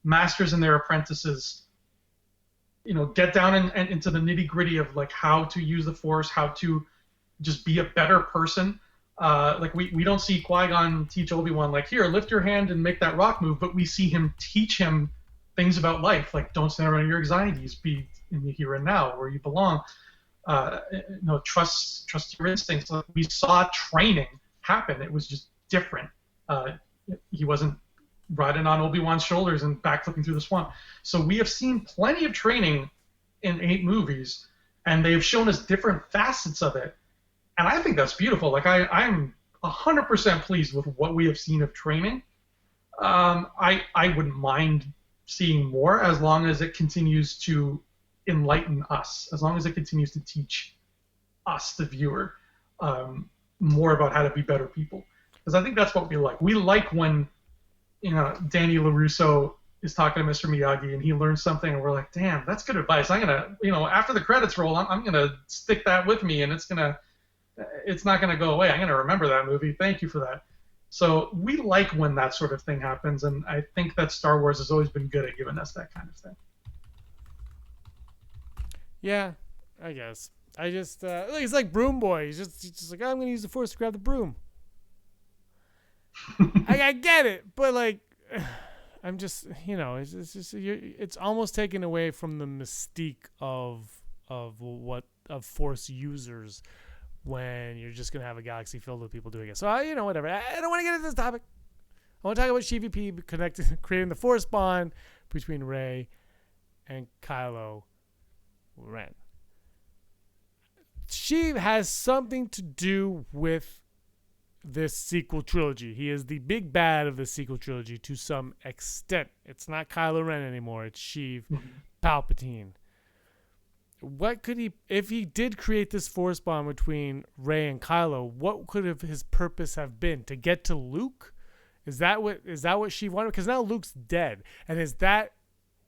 masters and their apprentices, get down and into the nitty-gritty of like how to use the Force, how to just be a better person. Like we don't see Qui-Gon teach Obi-Wan like, here, lift your hand and make that rock move, but we see him teach him things about life, like don't stand around your anxieties, be in the here and now where you belong. Trust your instincts. Like, we saw training happen. It was just different. He wasn't riding on Obi-Wan's shoulders and backflipping through the swamp. So we have seen plenty of training in 8 movies, and they've shown us different facets of it. And I think that's beautiful. Like, I'm 100% pleased with what we have seen of training. I wouldn't mind seeing more as long as it continues to enlighten us, as long as it continues to teach us, the viewer, more about how to be better people. Because I think that's what we like. We like when, Danny LaRusso is talking to Mr. Miyagi and he learns something and we're like, damn, that's good advice. I'm going to, after the credits roll, I'm going to stick that with me, and it's not going to go away. I'm going to remember that movie. Thank you for that. So we like when that sort of thing happens, and I think that Star Wars has always been good at giving us that kind of thing. Yeah, I guess. I just he's like Broom Boy. He's just like, I'm gonna use the Force to grab the broom. I get it, but like, I'm just, it's just it's almost taken away from the mystique of Force users when you're just gonna have a galaxy filled with people doing it. So whatever. I don't want to get into this topic. I want to talk about CVP creating the Force bond between Rey and Kylo Ren. She has something to do with this sequel trilogy. He is the big bad of the sequel trilogy to some extent. It's not Kylo Ren anymore. It's Sheev Palpatine. What could he, if he did create this Force bond between Rey and Kylo, what could his purpose have been? To get to Luke? Is that what Sheev wanted? Because now Luke's dead. And is that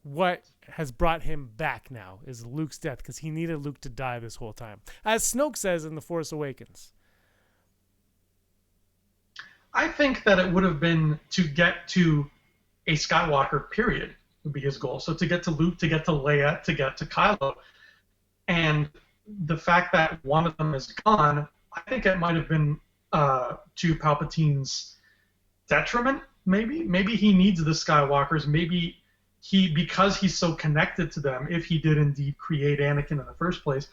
what has brought him back now? Is Luke's death? Because he needed Luke to die this whole time. As Snoke says in The Force Awakens. I think that it would have been to get to a Skywalker, period, would be his goal. So to get to Luke, to get to Leia, to get to Kylo. And the fact that one of them is gone, I think it might have been to Palpatine's detriment, maybe. Maybe he needs the Skywalkers. Maybe because he's so connected to them, if he did indeed create Anakin in the first place,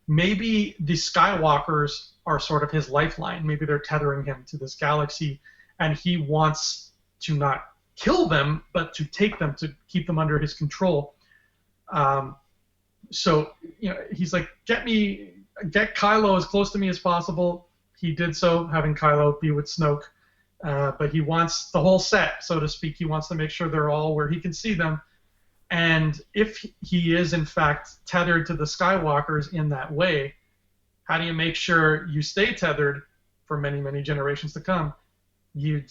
maybe the Skywalkers are sort of his lifeline. Maybe they're tethering him to this galaxy, and he wants to not kill them, but to take them, to keep them under his control. So he's like, get Kylo as close to me as possible. He did so, having Kylo be with Snoke. But he wants the whole set, so to speak. He wants to make sure they're all where he can see them. And if he is, in fact, tethered to the Skywalkers in that way, how do you make sure you stay tethered for many, many generations to come? You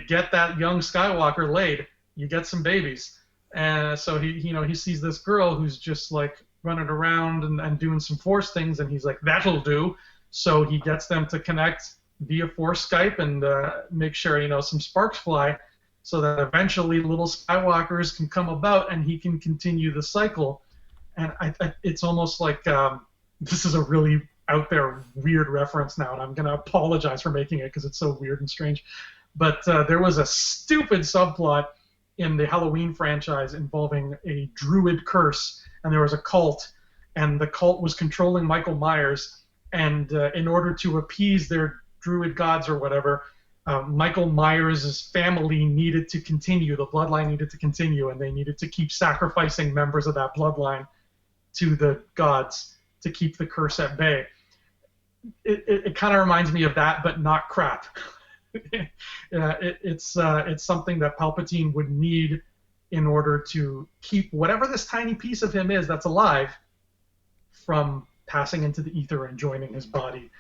get that young Skywalker laid. You get some babies. And so he sees this girl who's just like running around and doing some Force things, and he's like, that'll do. So he gets them to connect via Force Skype and make sure some sparks fly, so that eventually little Skywalkers can come about and he can continue the cycle. And it's almost like this is a really out there weird reference now, and I'm going to apologize for making it because it's so weird and strange. But there was a stupid subplot in the Halloween franchise involving a druid curse, and there was a cult, and the cult was controlling Michael Myers, and in order to appease their druid gods or whatever, Michael Myers' family needed to continue, the bloodline needed to continue, and they needed to keep sacrificing members of that bloodline to the gods to keep the curse at bay. It kind of reminds me of that, but not crap. It's something that Palpatine would need in order to keep whatever this tiny piece of him is that's alive from passing into the ether and joining his body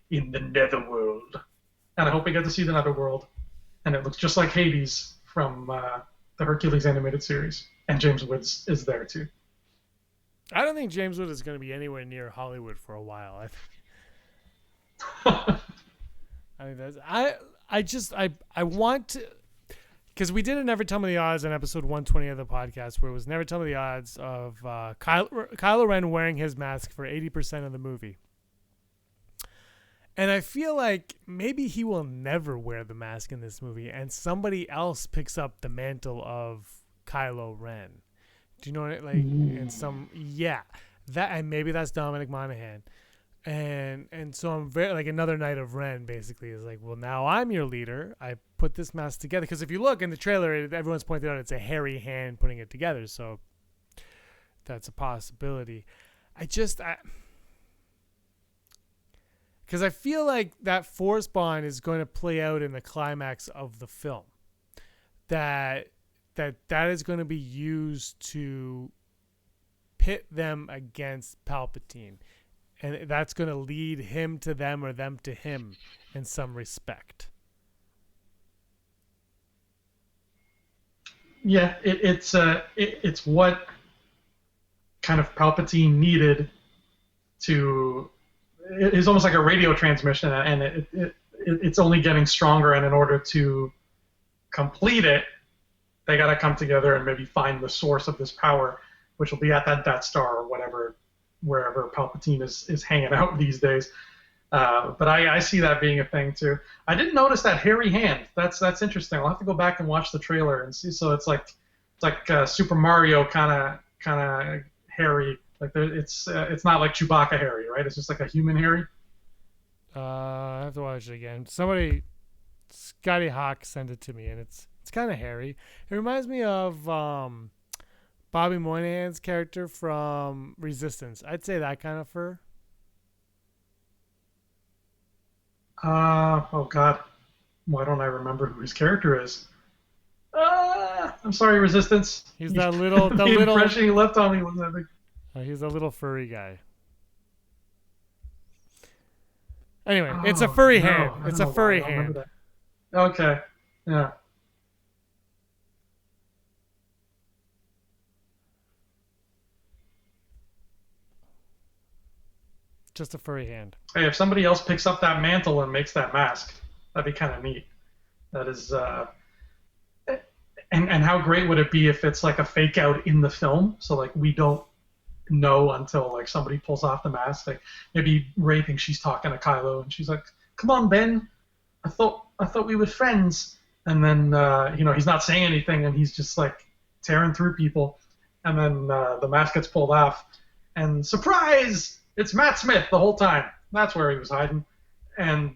in the Netherworld. And I hope we get to see the Netherworld. And it looks just like Hades from the Hercules animated series. And James Woods is there too. I don't think James Wood is going to be anywhere near Hollywood for a while. I want to, because we did a Never Tell Me the Odds on episode 120 of the podcast, where it was Never Tell Me the Odds of Kylo Ren wearing his mask for 80% of the movie. And I feel like maybe he will never wear the mask in this movie, and somebody else picks up the mantle of Kylo Ren. Do you know what that, and maybe that's Dominic Monaghan. And so I'm very like another Knight of Ren basically is like, well, now I'm your leader. I put this mask together, because if you look in the trailer, everyone's pointed out it's a hairy hand putting it together. So that's a possibility. Because I feel like that Force bond is going to play out in the climax of the film. That is going to be used to pit them against Palpatine. And that's going to lead him to them or them to him in some respect. Yeah, it's what kind of Palpatine needed to. It's almost like a radio transmission, and it's only getting stronger. And in order to complete it, they got to come together and maybe find the source of this power, which will be at that Death Star or whatever wherever Palpatine is hanging out these days. But I see that being a thing too. I didn't notice that hairy hand. That's interesting. I'll have to go back and watch the trailer and see. So it's like Super Mario kind of hairy. Like it's not like Chewbacca hairy, right? It's just like a human hairy. I have to watch it again. Somebody, Scotty Hawk, sent it to me, and it's kind of hairy. It reminds me of Bobby Moynihan's character from Resistance. I'd say that kind of fur. Oh God, why don't I remember who his character is? I'm sorry, Resistance. He's that little, the impression he left on me was that big. He's a little furry guy. Anyway, it's a furry hand. It's a furry hand. Okay, yeah. Just a furry hand. Hey, if somebody else picks up that mantle and makes that mask, that'd be kind of neat. That is, and how great would it be if it's like a fake out in the film? So like we don't know until like somebody pulls off the mask. Like maybe Rey thinks she's talking to Kylo and she's like, "Come on, Ben, I thought we were friends." And then he's not saying anything and he's just like tearing through people. And then the mask gets pulled off, and surprise! It's Matt Smith the whole time. That's where he was hiding. And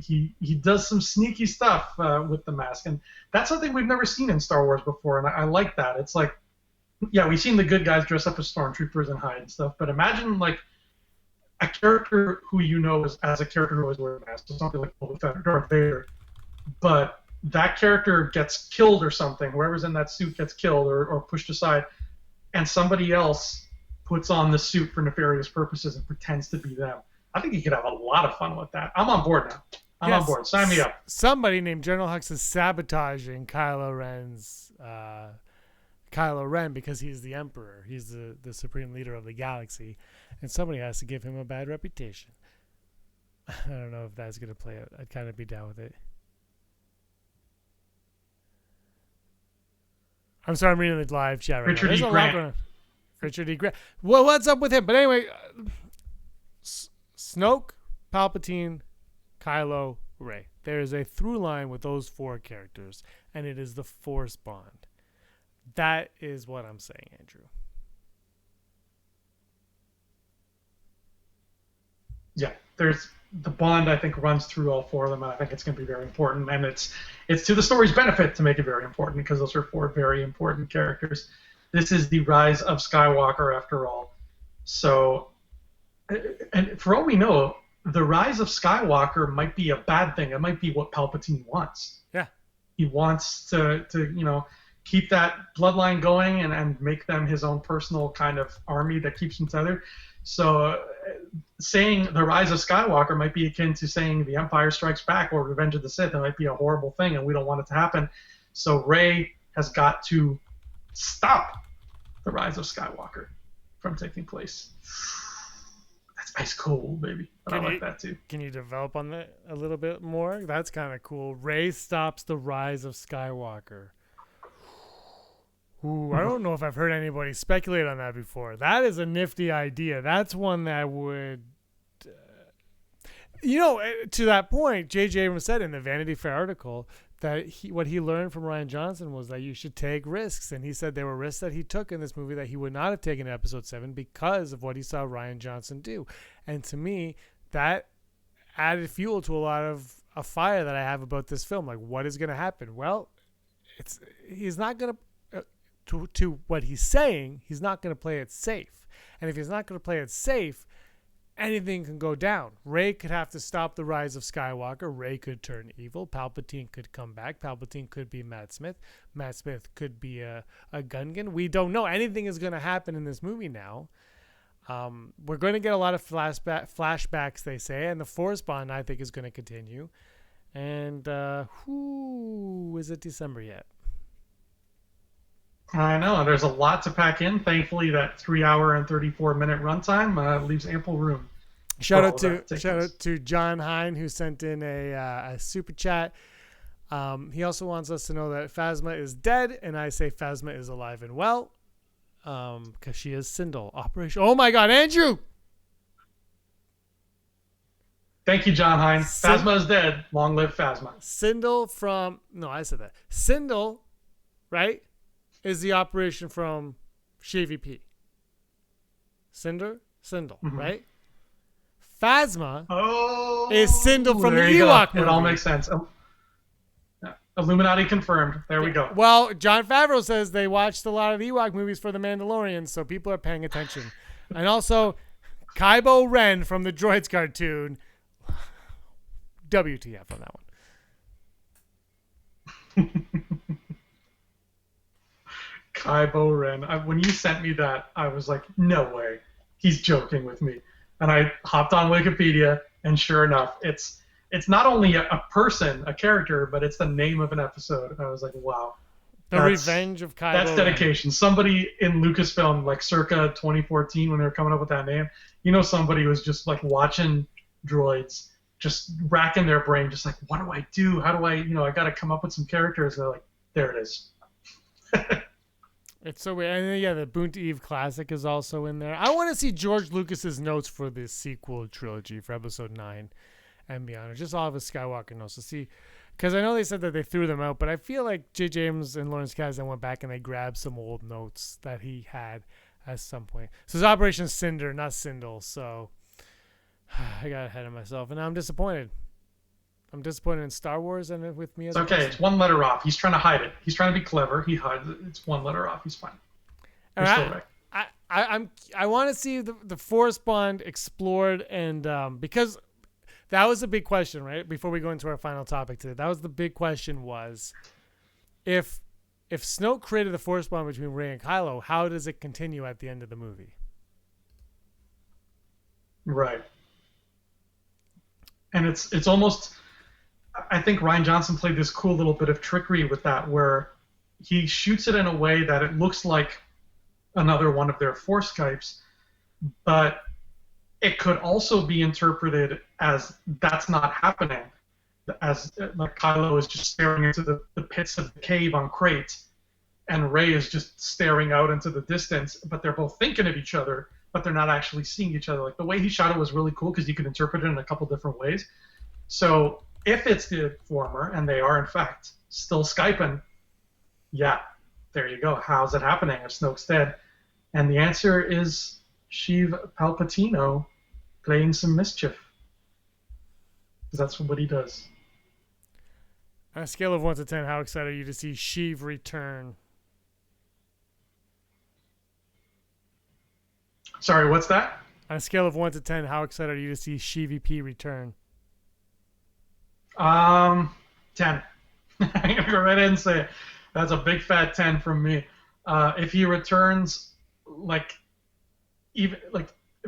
he does some sneaky stuff with the mask, and that's something we've never seen in Star Wars before, and I like that. It's like, yeah, we've seen the good guys dress up as stormtroopers and hide and stuff, but imagine like a character who as a character who always wears a mask, so something like Darth Vader, but that character gets killed or something, whoever's in that suit gets killed or pushed aside, and somebody else puts on the suit for nefarious purposes and pretends to be them. I think you could have a lot of fun with that. I'm on board now. I'm on board. Sign me up. Somebody named General Hux is sabotaging Kylo Ren because he's the Emperor. He's the supreme leader of the galaxy, and somebody has to give him a bad reputation. I don't know if that's going to play out. I'd kind of be down with it. I'm sorry, I'm reading the live chat right Richard now. E. Grant. Richard E. Grant. Well, what's up with him? But anyway, Snoke, Palpatine, Kylo, Rey. There is a through line with those four characters, and it is the Force bond. That is what I'm saying, Andrew. Yeah, there's the bond. I think runs through all four of them, and I think it's going to be very important. And it's to the story's benefit to make it very important because those are four very important characters. This is the rise of Skywalker, after all. So, and for all we know, the rise of Skywalker might be a bad thing. It might be what Palpatine wants. Yeah. He wants to keep that bloodline going and make them his own personal kind of army that keeps them tethered. So saying the rise of Skywalker might be akin to saying the Empire Strikes Back or Revenge of the Sith. It might be a horrible thing, and we don't want it to happen. So Rey has got to stop the rise of Skywalker from taking place. That's ice cold, baby. But I like that too. Can you develop on that a little bit more? That's kind of cool. Rey stops the rise of Skywalker. Ooh, I don't know if I've heard anybody speculate on that before. That is a nifty idea. That's one that would... to that point, J.J. Abrams said in the Vanity Fair article that what he learned from Rian Johnson was that you should take risks. And he said there were risks that he took in this movie that he would not have taken in Episode 7 because of what he saw Rian Johnson do. And to me, that added fuel to a lot of a fire that I have about this film. Like, what is going to happen? Well, he's not going to... To what he's saying, he's not going to play it safe. And if he's not going to play it safe, anything can go down. Rey could have to stop the rise of Skywalker. Rey could turn evil. Palpatine could come back. Palpatine could be Matt Smith. Matt Smith could be a Gungan. We don't know. Anything is going to happen in this movie now. We're going to get a lot of flashbacks, they say, and the Force bond, I think, is going to continue. And is it December yet? I know. There's a lot to pack in. Thankfully, that 3-hour and 34-minute runtime leaves ample room. Shout out to John Hine, who sent in a super chat. He also wants us to know that Phasma is dead, and I say Phasma is alive and well. Because she is Sindel. Operation. Oh my God, Andrew! Thank you, John Hine. Phasma is dead. Long live Phasma. Sindel from... No, I said that. Sindel, right, is the operation from SHVP. Sindel, right? Phasma is Sindel from the Ewok movie. It all makes sense. Illuminati confirmed. There we go. Well, Jon Favreau says they watched a lot of the Ewok movies for The Mandalorian, so people are paying attention. And also, Kylo Ren from the Droids cartoon. WTF on that one. Kylo Ren. When you sent me that, I was like, no way. He's joking with me. And I hopped on Wikipedia, and sure enough, it's not only a person, a character, but it's the name of an episode. And I was like, wow. The Revenge of Kylo Ren. That's dedication. Somebody in Lucasfilm, like circa 2014, when they were coming up with that name, somebody was just like watching droids, just racking their brain, just like, what do I do? How do I, I got to come up with some characters. And they're like, there it is. It's so weird. And yeah, the Boonta Eve Classic is also in there. I want to see George Lucas's notes for this sequel trilogy for Episode 9 and beyond, or just all of his Skywalker notes to see. Because I know they said that they threw them out, but I feel like J.J. Abrams and Lawrence Kasdan went back and they grabbed some old notes that he had at some point. So it's Operation Cinder, not Sindel. So I got ahead of myself, and now I'm disappointed. I'm disappointed in Star Wars and with me as It's okay. It's one letter off. He's trying to hide it. He's trying to be clever. He hides it. It's one letter off. He's fine. You're still right. I want to see the Force Bond explored, and because that was a big question, right? Before we go into our final topic today, that was the big question: was if Snoke created the Force Bond between Rey and Kylo, how does it continue at the end of the movie? Right. And it's almost. I think Rian Johnson played this cool little bit of trickery with that, where he shoots it in a way that it looks like another one of their Force Skypes, but it could also be interpreted as that's not happening, as like Kylo is just staring into the pits of the cave on Crate, and Rey is just staring out into the distance, but they're both thinking of each other, but they're not actually seeing each other. Like the way he shot it was really cool because you could interpret it in a couple different ways. So if it's the former, and they are in fact still Skyping, yeah, there you go. How's it happening if Snoke's dead? And the answer is Sheev Palpatino playing some mischief. Because that's what he does. On a scale of 1 to 10, how excited are you to see Sheev return? Sorry, what's that? On a scale of 1 to 10, how excited are you to see SHVP return? 10. I'm gonna go right in and say it. That's a big fat 10 from me. If he returns even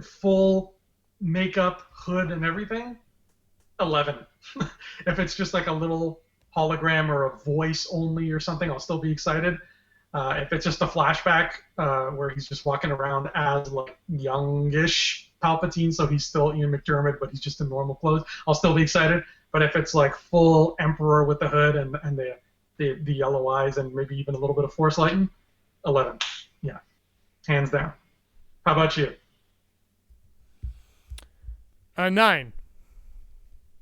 full makeup, hood, and everything, 11. If it's just like a little hologram or a voice only or something, I'll still be excited. If it's just a flashback where he's just walking around as like youngish Palpatine, so he's still Ian McDermott, but he's just in normal clothes, I'll still be excited. But if it's like full Emperor with the hood and the yellow eyes and maybe even a little bit of Force lighting, 11. Yeah, hands down. How about you? 9.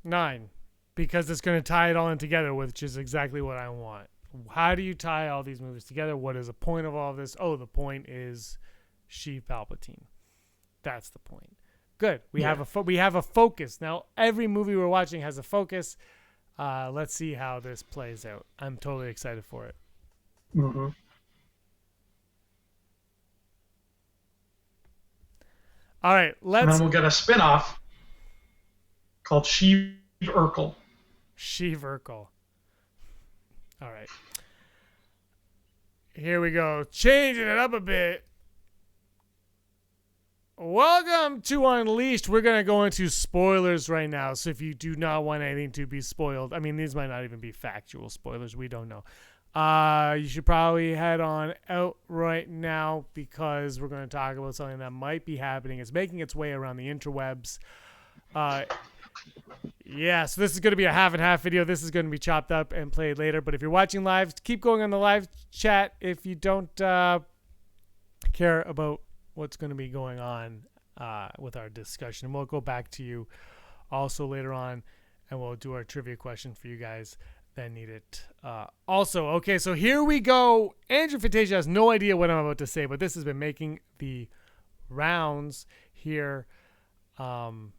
9. Because it's going to tie it all in together, which is exactly what I want. How do you tie all these movies together? What is the point of all of this? Oh, the point is Sheev Palpatine. That's the point. Good. We have a focus. Now, every movie we're watching has a focus. Let's see how this plays out. I'm totally excited for it. Mm-hmm. All right, And then we'll get a spin-off called Sheev Urkel. Sheev Urkel. All right. Here we go. Changing it up a bit. Welcome to Unleashed. We're going to go into spoilers right now. So if you do not want anything to be spoiled, I mean, these might not even be factual spoilers. We don't know. You should probably head on out right now because we're going to talk about something that might be happening. It's making its way around the interwebs. Yeah, so this is going to be a half and half video. This is going to be chopped up and played later. But if you're watching live, keep going on the live chat. If you don't care about what's going to be going on with our discussion. And we'll go back to you also later on, and we'll do our trivia question for you guys that need it. Also, okay, so here we go. Andrew Fantasia has no idea what I'm about to say, but this has been making the rounds here. Sorry,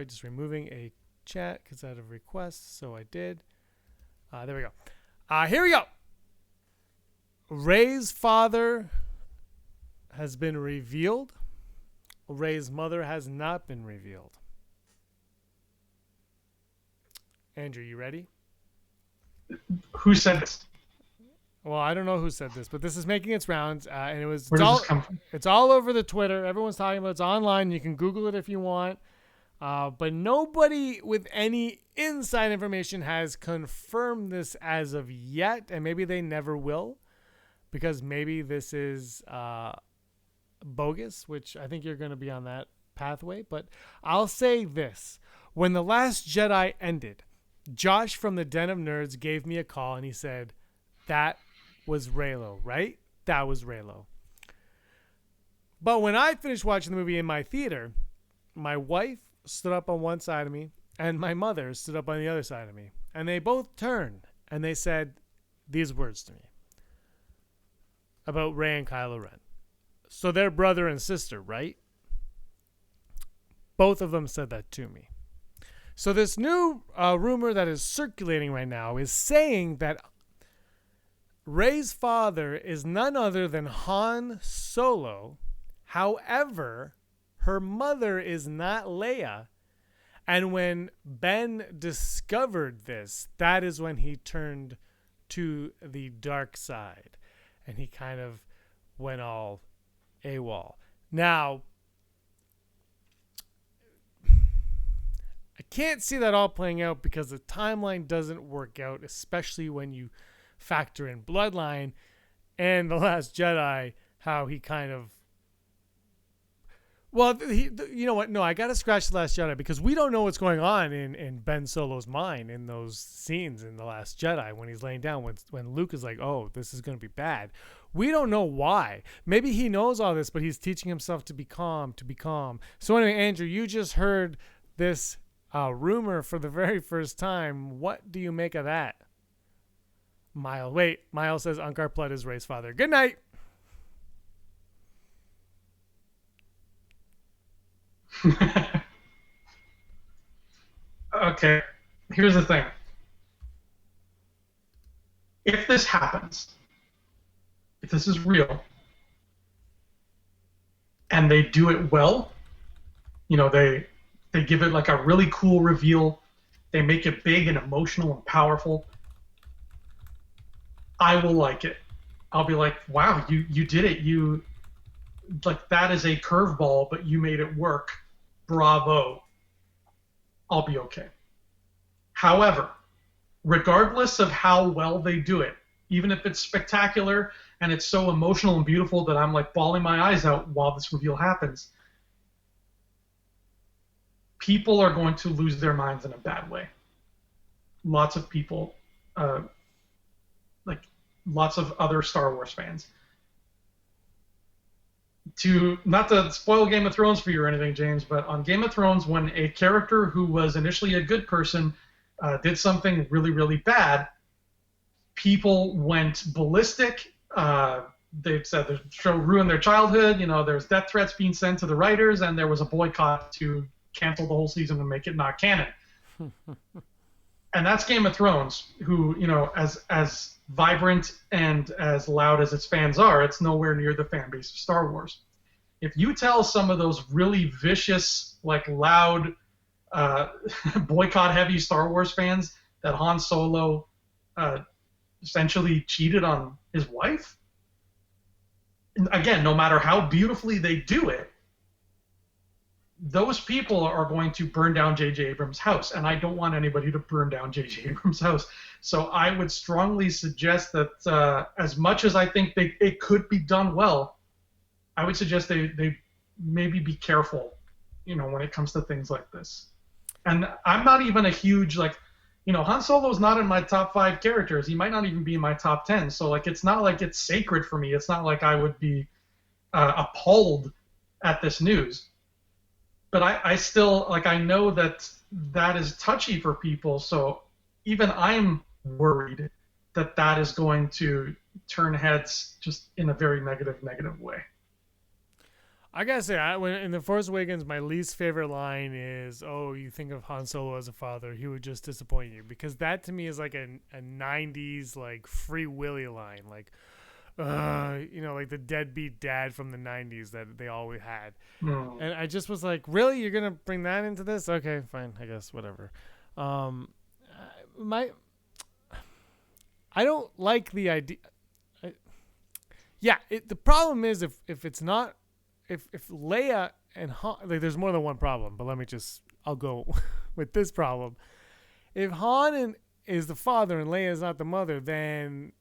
just removing a chat because I had a request, so I did. There we go. Here we go. Rey's father has been revealed. Rey's mother has not been revealed. Andrew, you ready? Who said this? Well, I don't know who said this, but this is making its rounds, and Where does this come from? It's all over the Twitter. Everyone's talking about it. It's online. You can Google it if you want. But nobody with any inside information has confirmed this as of yet, and maybe they never will, because maybe this is bogus, which I think you're going to be on that pathway. But I'll say this. When The Last Jedi ended, Josh from the Den of Nerds gave me a call, and he said, that was Reylo, right? That was Reylo. But when I finished watching the movie in my theater, my wife stood up on one side of me, and my mother stood up on the other side of me. And they both turned, and they said these words to me about Rey and Kylo Ren. So they're brother and sister, right? Both of them said that to me. So this new rumor that is circulating right now is saying that Rey's father is none other than Han Solo. However, her mother is not Leia. And when Ben discovered this, that is when he turned to the dark side. And he kind of went all AWOL. Now, I can't see that all playing out because the timeline doesn't work out, especially when you factor in Bloodline and The Last Jedi, how he kind of... Well, you know what? No, I got to scratch The Last Jedi because we don't know what's going on in Ben Solo's mind in those scenes in The Last Jedi when he's laying down, when Luke is like, oh, this is going to be bad. We don't know why. Maybe he knows all this, but he's teaching himself to be calm, to be calm. So anyway, Andrew, you just heard this rumor for the very first time. What do you make of that? Miles says Unkar Plutt is Rey's father. Good night. Okay, here's the thing. If this happens, if this is real, and they do it well, you know, they give it like a really cool reveal, they make it big and emotional and powerful, I will like it. I'll be like, wow, you did it. You, like, that is a curveball, but you made it work. Bravo. I'll be okay. However, regardless of how well they do it, even if it's spectacular and it's so emotional and beautiful that I'm like bawling my eyes out while this reveal happens, people are going to lose their minds in a bad way. Lots of people, like lots of other Star Wars fans. Not to spoil Game of Thrones for you or anything, James, but on Game of Thrones, when a character who was initially a good person did something really, really bad, people went ballistic. They said the show ruined their childhood. You know, there's death threats being sent to the writers, and there was a boycott to cancel the whole season and make it not canon. And that's Game of Thrones, who, you know, as vibrant and as loud as its fans are, it's nowhere near the fan base of Star Wars. If you tell some of those really vicious, like loud, boycott-heavy Star Wars fans that Han Solo essentially cheated on his wife, again, no matter how beautifully they do it, those people are going to burn down J.J. Abrams' house, and I don't want anybody to burn down J.J. Abrams' house. So I would strongly suggest that as much as I think it could be done well, I would suggest they maybe be careful, you know, when it comes to things like this. And I'm not even a huge, like, Han Solo's not in my top 5 characters. He might not even be in my top 10. So like, it's not like it's sacred for me. It's not like I would be appalled at this news. But I still, like, I know that that is touchy for people. So even I'm worried that that is going to turn heads just in a very negative way. I gotta say, when in The Force Awakens, my least favorite line is, "Oh, you think of Han Solo as a father, he would just disappoint you," because that to me is like a '90s like Free Willy line, like, like the deadbeat dad from the '90s that they always had. And I just was like, really, you're gonna bring that into this? Okay, fine, I guess, whatever. I don't like the idea. The problem is if it's not. If Leia and Han, like, there's more than one problem, but I'll go with this problem. If Han is the father and Leia is not the mother, then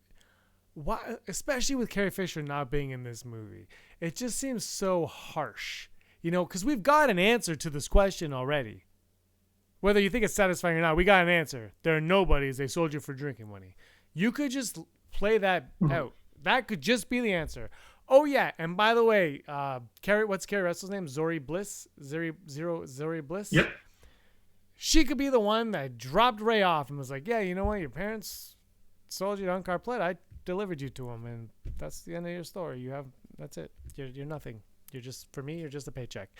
why, especially with Carrie Fisher not being in this movie, it just seems so harsh, because we've got an answer to this question already. Whether you think it's satisfying or not, we got an answer. There are nobodies. They sold you for drinking money. You could just play that out. That could just be the answer. Oh, yeah, and by the way, what's Carrie Russell's name? Zori Bliss? Zori Bliss? Yep. She could be the one that dropped Rey off and was like, yeah, you know what? Your parents sold you to Unkar Pled. I delivered you to them, and that's the end of your story. That's it. You're nothing. For me, you're just a paycheck.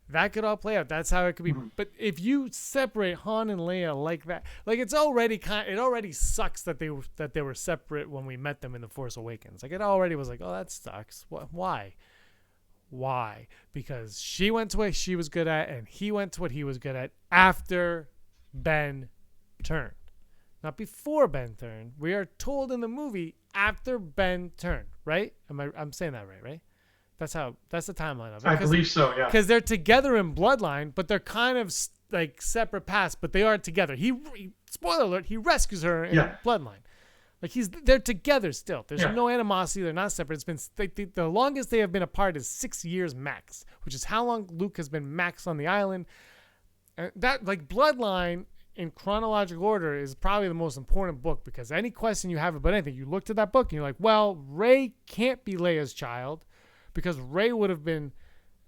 That could all play out. That's how it could be. But if you separate Han and Leia like that, like, it already sucks that they were separate when we met them in The Force Awakens. Like, it already was like, oh, that sucks. Why? Because she went to what she was good at, and he went to what he was good at after Ben turned, not before Ben turned. We are told in the movie after Ben turned, right? I'm saying that right? That's the timeline of it. I believe so, yeah. Because they're together in Bloodline, but they're kind of like separate paths, but they are together. He spoiler alert, he rescues her in Bloodline. Like, they're together still. There's no animosity. They're not separate. It's been the longest they have been apart is 6 years max, which is how long Luke has been max on the island. That, like, Bloodline in chronological order is probably the most important book, because any question you have about anything, you look to that book and you're like, well, Rey can't be Leia's child, because Rey would have been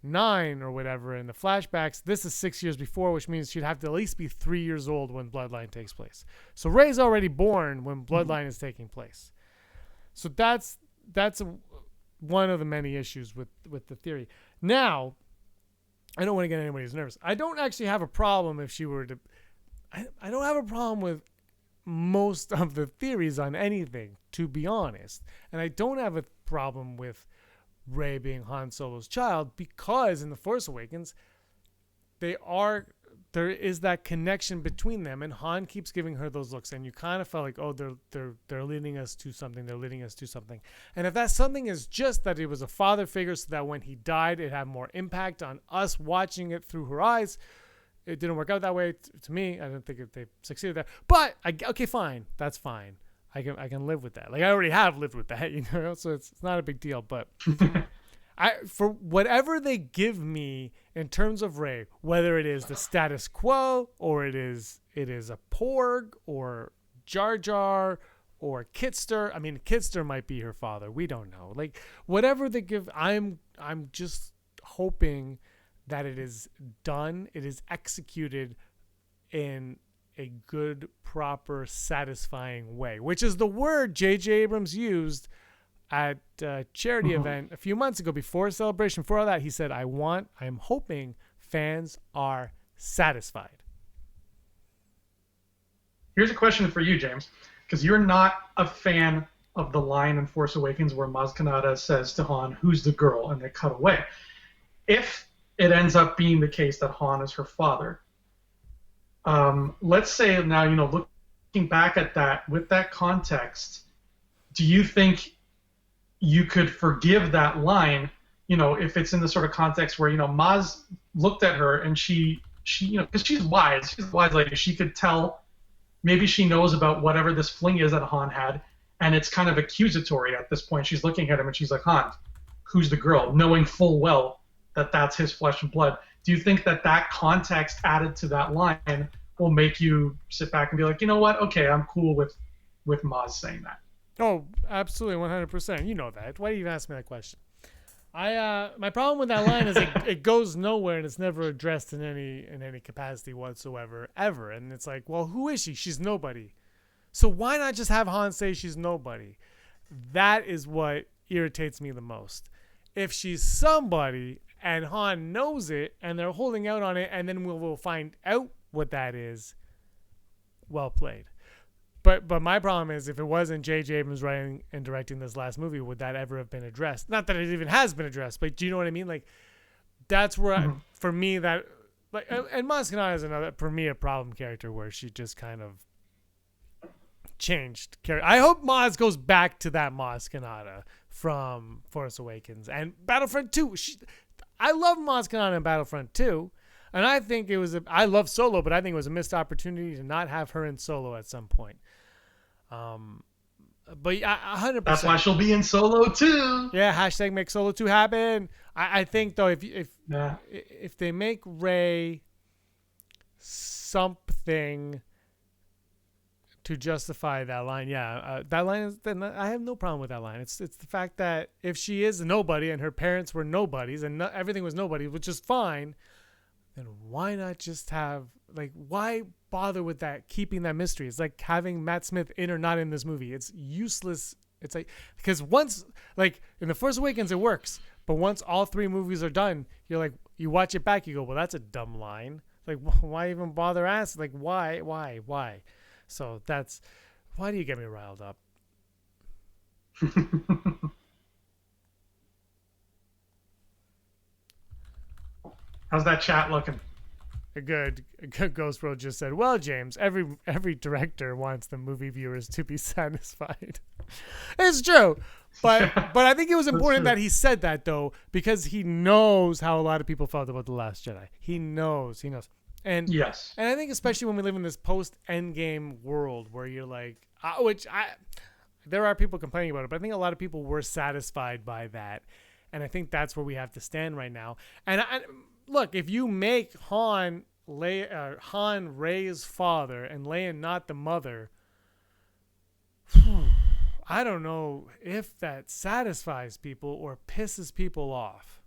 9 or whatever in the flashbacks. This is 6 years before, which means she'd have to at least be 3 years old when Bloodline takes place. So Rey's already born when Bloodline is taking place. So that's one of the many issues with the theory. Now, I don't want to get anybody's nervous. I don't actually have a problem if she were to... I don't have a problem with most of the theories on anything, to be honest. And I don't have a problem with Rey being Han Solo's child, because in The Force Awakens there is that connection between them, and Han keeps giving her those looks, and you kind of felt like, oh, they're leading us to something. And if that something is just that it was a father figure, so that when he died it had more impact on us watching it through her eyes, it didn't work out that way to me. I don't think they succeeded there, but okay, fine, that's fine. I can live with that. Like, I already have lived with that, so it's not a big deal. But for whatever they give me in terms of Rey, whether it is the status quo or it is a Porg or Jar Jar or Kitster. I mean, Kitster might be her father. We don't know. Like, whatever they give, I'm just hoping that it is done. It is executed in a good, proper, satisfying way, which is the word J.J. Abrams used at a charity event a few months ago before Celebration. For all that, he said, I'm hoping fans are satisfied. Here's a question for you, James, because you're not a fan of the line in Force Awakens where Maz Kanata says to Han, "Who's the girl?" and they cut away. If it ends up being the case that Han is her father, let's say now, looking back at that, with that context, do you think you could forgive that line, if it's in the sort of context where, Maz looked at her and she because she's wise lady, she could tell, maybe she knows about whatever this fling is that Han had, and it's kind of accusatory at this point. She's looking at him and she's like, Han, who's the girl? Knowing full well that that's his flesh and blood. Do you think that context added to that line will make you sit back and be like, you know what? Okay, I'm cool with Maz saying that. Oh, absolutely, 100%. You know that. Why do you even ask me that question? My problem with that line is it goes nowhere and it's never addressed in any capacity whatsoever ever. And it's like, well, who is she? She's nobody. So why not just have Han say she's nobody? That is what irritates me the most. If she's somebody and Han knows it and they're holding out on it, and then we'll find out what that is. Well played. But my problem is, if it wasn't J.J. Abrams writing and directing this last movie, would that ever have been addressed? Not that it even has been addressed, but do you know what I mean? Like, that's where for me that like, and Maz Kanata is another, for me, a problem character where she just kind of changed character. I hope Maz goes back to that Maz Kanata from Force Awakens and Battlefront 2. I love Maz Kanata in Battlefront 2. And I think I love Solo, but I think it was a missed opportunity to not have her in Solo at some point. But 100%. That's why she'll be in Solo too. Yeah, hashtag make Solo 2 happen. I think though, if they make Rey something to justify that line, that line is. Then I have no problem with that line. It's the fact that if she is a nobody and her parents were nobodies and everything was nobody, which is fine, then why not just have, like, why bother with that, keeping that mystery? It's like having Matt Smith in or not in this movie. It's useless. It's like, because once, like, in The Force Awakens, it works. But once all 3 movies are done, you're like, you watch it back, you go, well, that's a dumb line. Like, why even bother asking? Like, why? So that's, why do you get me riled up? How's that chat looking? A good Ghost World just said, well, James, every director wants the movie viewers to be satisfied. It's true. But I think it was important that he said that, though, because he knows how a lot of people felt about The Last Jedi. He knows. And yes. And I think especially when we live in this post-Endgame world where you're like, there are people complaining about it, but I think a lot of people were satisfied by that. And I think that's where we have to stand right now. And look, if you make Han Rey's father and Leia not the mother, I don't know if that satisfies people or pisses people off.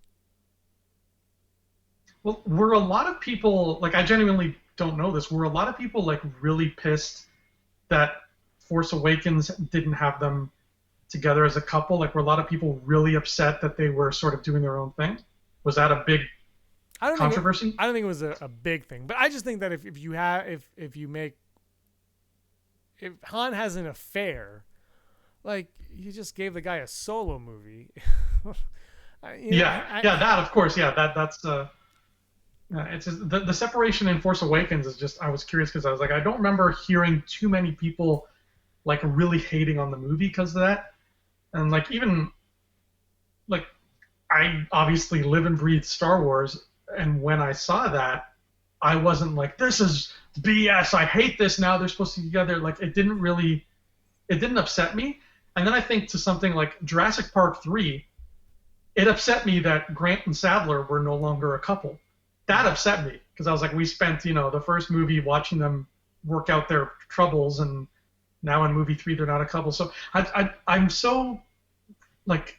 Well, were a lot of people, like, I genuinely don't know this, were a lot of people, like, really pissed that Force Awakens didn't have them together as a couple? Like, were a lot of people really upset that they were sort of doing their own thing? Was that a big controversy? I don't think it was a big thing, but I just think that if Han has an affair, like, you just gave the guy a Solo movie. That of course, that's it's just, the separation in Force Awakens is just, I was curious because I was like, I don't remember hearing too many people like really hating on the movie because of that, and like even like I obviously live and breathe Star Wars. And when I saw that, I wasn't like, this is BS. I hate this now. They're supposed to be together. Like, it didn't upset me. And then I think to something like Jurassic Park 3, it upset me that Grant and Sadler were no longer a couple. That upset me because I was like, we spent, the first movie watching them work out their troubles, and now in movie 3 they're not a couple. So I'm so like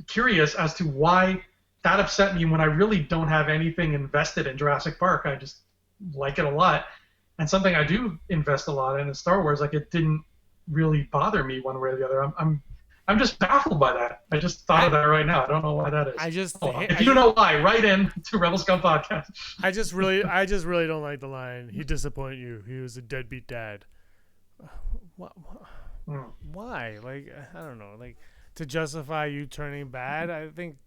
curious as to why that upset me when I really don't have anything invested in Jurassic Park. I just like it a lot. And something I do invest a lot in is Star Wars. Like, it didn't really bother me one way or the other. I'm just baffled by that. I just thought of that right now. I don't know why that is. If you know why, write in to Rebel Scum Podcast. I just really don't like the line, he disappointed you. He was a deadbeat dad. Why? Like, I don't know. Like, to justify you turning bad, I think,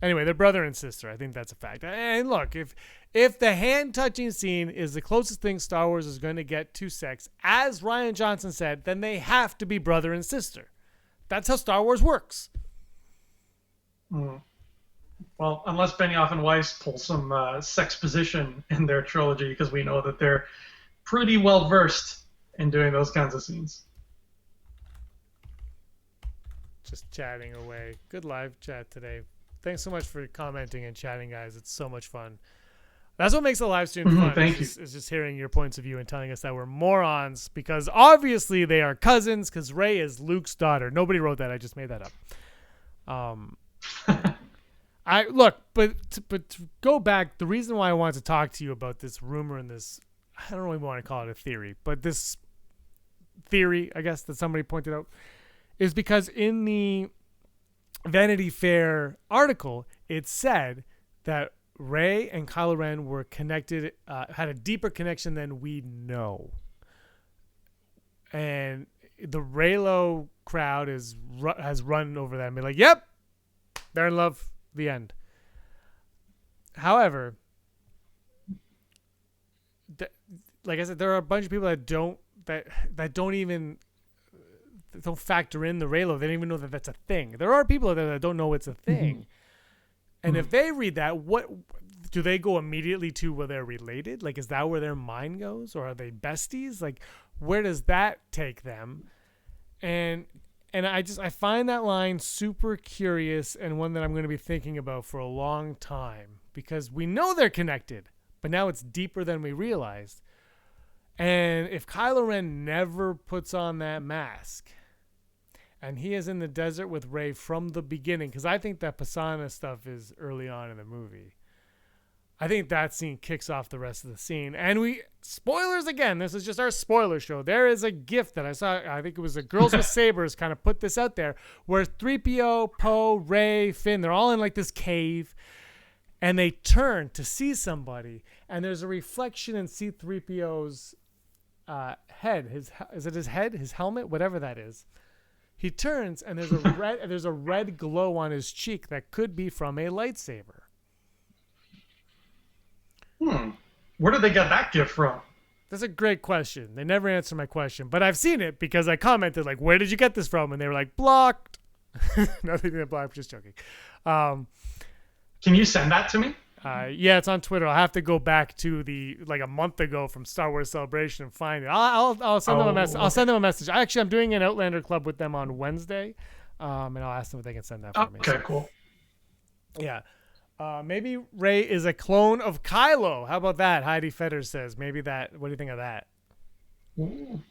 anyway, they're brother and sister. I think that's a fact. And look, if the hand touching scene is the closest thing Star Wars is going to get to sex, as Rian Johnson said, then they have to be brother and sister. That's how Star Wars works. Well, unless Benioff and Weiss pull some sexposition in their trilogy, because we know that they're pretty well versed in doing those kinds of scenes. Just chatting away. Good live chat today. Thanks so much for commenting and chatting, guys. It's so much fun. That's what makes the live stream fun. Thank you. Is just hearing your points of view and telling us that we're morons because obviously they are cousins because Rey is Luke's daughter. Nobody wrote that. I just made that up. But to go back, the reason why I wanted to talk to you about this rumor and this, I don't really want to call it a theory, but this theory, I guess, that somebody pointed out, is because in the Vanity Fair article, it said that Rey and Kylo Ren were connected, had a deeper connection than we know. And the Reylo crowd has run over that and been like, yep, they're in love, the end. However, like I said, there are a bunch of people that don't factor in the Reylo. They don't even know that that's a thing. There are people out there that don't know it's a thing. Mm-hmm. And if they read that, what do they go immediately to? Where they're related? Like, is that where their mind goes, or are they besties? Like, where does that take them? And I find that line super curious and one that I'm going to be thinking about for a long time because we know they're connected, but now it's deeper than we realized. And if Kylo Ren never puts on that mask, and he is in the desert with Rey from the beginning, because I think that Pisana stuff is early on in the movie. I think that scene kicks off the rest of the scene. And spoilers again, this is just our spoiler show. There is a GIF that I saw, I think it was the Girls with Sabers kind of put this out there, where 3PO, Poe, Rey, Finn, they're all in like this cave, and they turn to see somebody, and there's a reflection in C-3PO's head. Is it his head? His helmet? Whatever that is. He turns, and there's a red glow on his cheek that could be from a lightsaber. Where did they get that gift from? That's a great question. They never answer my question, but I've seen it because I commented, like, where did you get this from? And they were like, blocked. No, they didn't block. I'm just joking. Can you send that to me? Yeah, it's on Twitter. I'll have to go back to a month ago from Star Wars Celebration and find it. I'll send them a message. I'll send them a message. Actually, I'm doing an Outlander Club with them on Wednesday, and I'll ask them if they can send that for me. Okay, cool. Yeah. Maybe Rey is a clone of Kylo. How about that? Heidi Fetters says. Maybe that. What do you think of that? Maybe.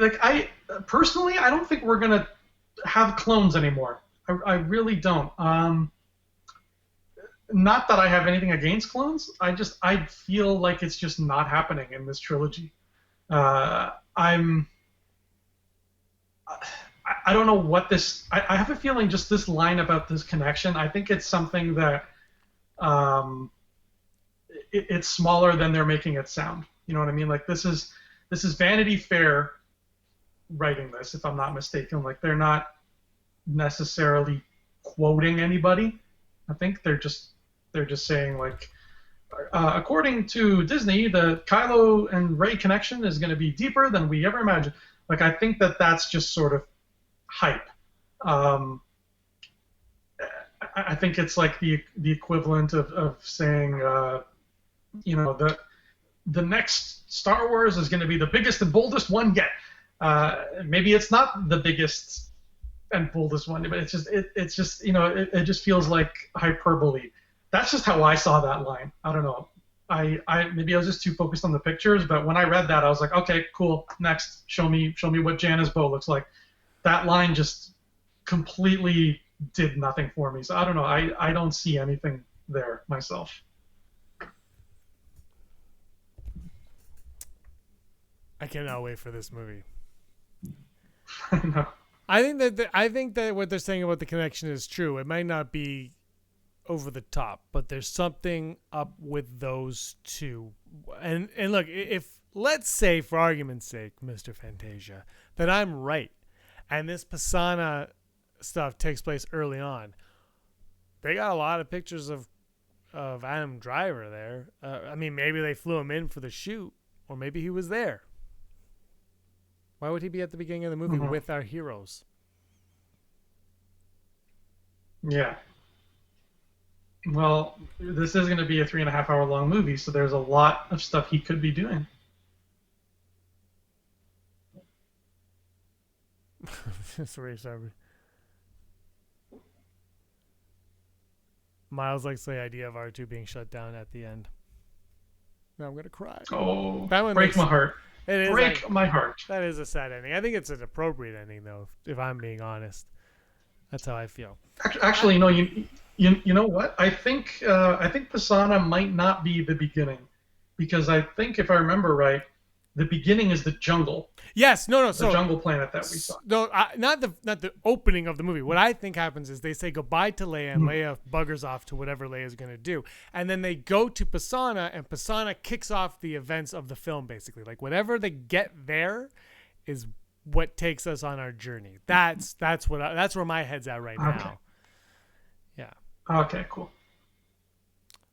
Like, I personally, I don't think we're gonna have clones anymore. I really don't. Not that I have anything against clones. I feel like it's just not happening in this trilogy. I don't know what this. I have a feeling just this line about this connection. I think it's something that it's smaller than they're making it sound. You know what I mean? Like this is Vanity Fair writing this, if I'm not mistaken. Like they're not necessarily quoting anybody. I think they're just saying like, according to Disney, the Kylo and Rey connection is going to be deeper than we ever imagined. Like I think that's just sort of hype. I think it's like the equivalent of saying, the next Star Wars is going to be the biggest and boldest one yet. Maybe it's not the biggest and boldest one, but it's just it just feels like hyperbole. That's just how I saw that line. I don't know. Maybe I was just too focused on the pictures, but when I read that, I was like, okay, cool. Next, show me what Jana's bow looks like. That line just completely did nothing for me. So I don't know. I don't see anything there myself. I cannot wait for this movie. No. I think that what they're saying about the connection is true. It might not be over the top, but there's something up with those two. And look, if let's say for argument's sake, Mr. Fantasia, that I'm right, and this Pisana stuff takes place early on, they got a lot of pictures of Adam Driver there. I mean, maybe they flew him in for the shoot, or maybe he was there. Why would he be at the beginning of the movie with our heroes? Yeah. Well, this is going to be a 3.5 hour long movie, so there's a lot of stuff he could be doing. Sorry. Miles likes the idea of R2 being shut down at the end. Now I'm gonna cry. Oh, That one break my heart. It is break my heart. That is a sad ending. I think it's an appropriate ending, though, if I'm being honest. That's how I feel. Actually, no. You know what? I think Pisana might not be the beginning, because I think if I remember right, the beginning is the jungle. Yes, no. The jungle planet that we saw. No, not the opening of the movie. What I think happens is they say goodbye to Leia, and Leia buggers off to whatever Leia's going to do, and then they go to Pisana, and Pisana kicks off the events of the film. Basically, like whatever they get there, is what takes us on our journey. That's where my head's at right now. Yeah. Okay. Cool.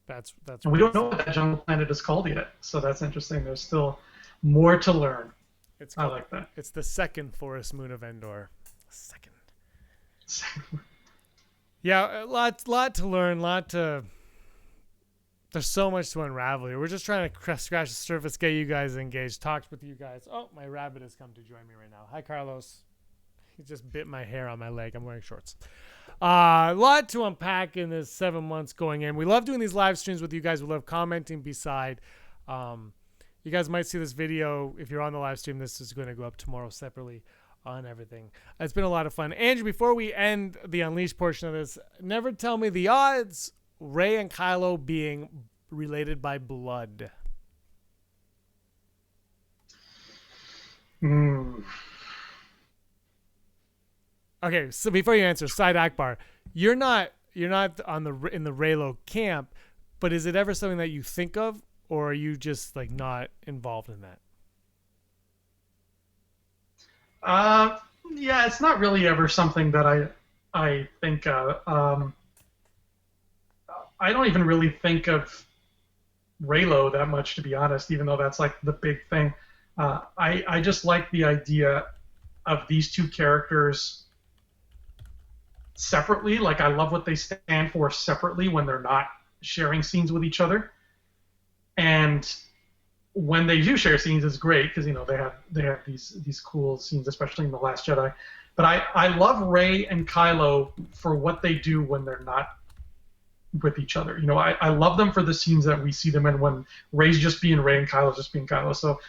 That's. And we don't know what that jungle planet is called yet, so that's interesting. There's still more to learn. I like that. It's the second forest moon of Endor. Second. Yeah, a lot to learn. There's so much to unravel here. We're just trying to scratch the surface, get you guys engaged, talk with you guys. Oh, my rabbit has come to join me right now. Hi, Carlos. He just bit my hair on my leg. I'm wearing shorts. A lot to unpack in this 7 months going in. We love doing these live streams with you guys. We love commenting beside. You guys might see this video if you're on the live stream. This is going to go up tomorrow separately on everything. It's been a lot of fun. Andrew, before we end the Unleashed portion of this, never tell me the odds Rey and Kylo being related by blood. Okay, so before you answer, Side Akbar, you're not in the Reylo camp, but is it ever something that you think of? Or are you just like not involved in that? Yeah, it's not really ever something that I think of. I don't even really think of Reylo that much, to be honest, even though that's like the big thing. I just like the idea of these two characters separately. Like, I love what they stand for separately when they're not sharing scenes with each other. And when they do share scenes, it's great because they have these cool scenes, especially in The Last Jedi. But I love Rey and Kylo for what they do when they're not with each other. I love them for the scenes that we see them in when Rey's just being Rey and Kylo's just being Kylo. So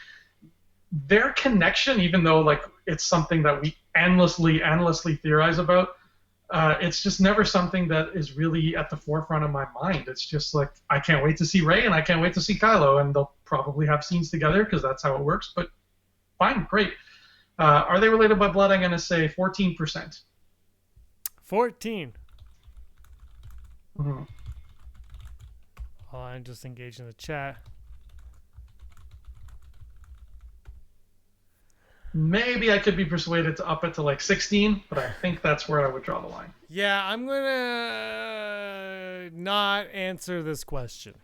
their connection, even though like it's something that we endlessly theorize about, it's just never something that is really at the forefront of my mind. It's just like, I can't wait to see Rey and I can't wait to see Kylo, and they'll probably have scenes together because that's how it works, but fine, great. Are they related by blood? I'm going to say 14%. 14. Mm-hmm. Oh, I'm just engaged in the chat. Maybe I could be persuaded to up it to like 16, but I think that's where I would draw the line. Yeah, I'm going to not answer this question.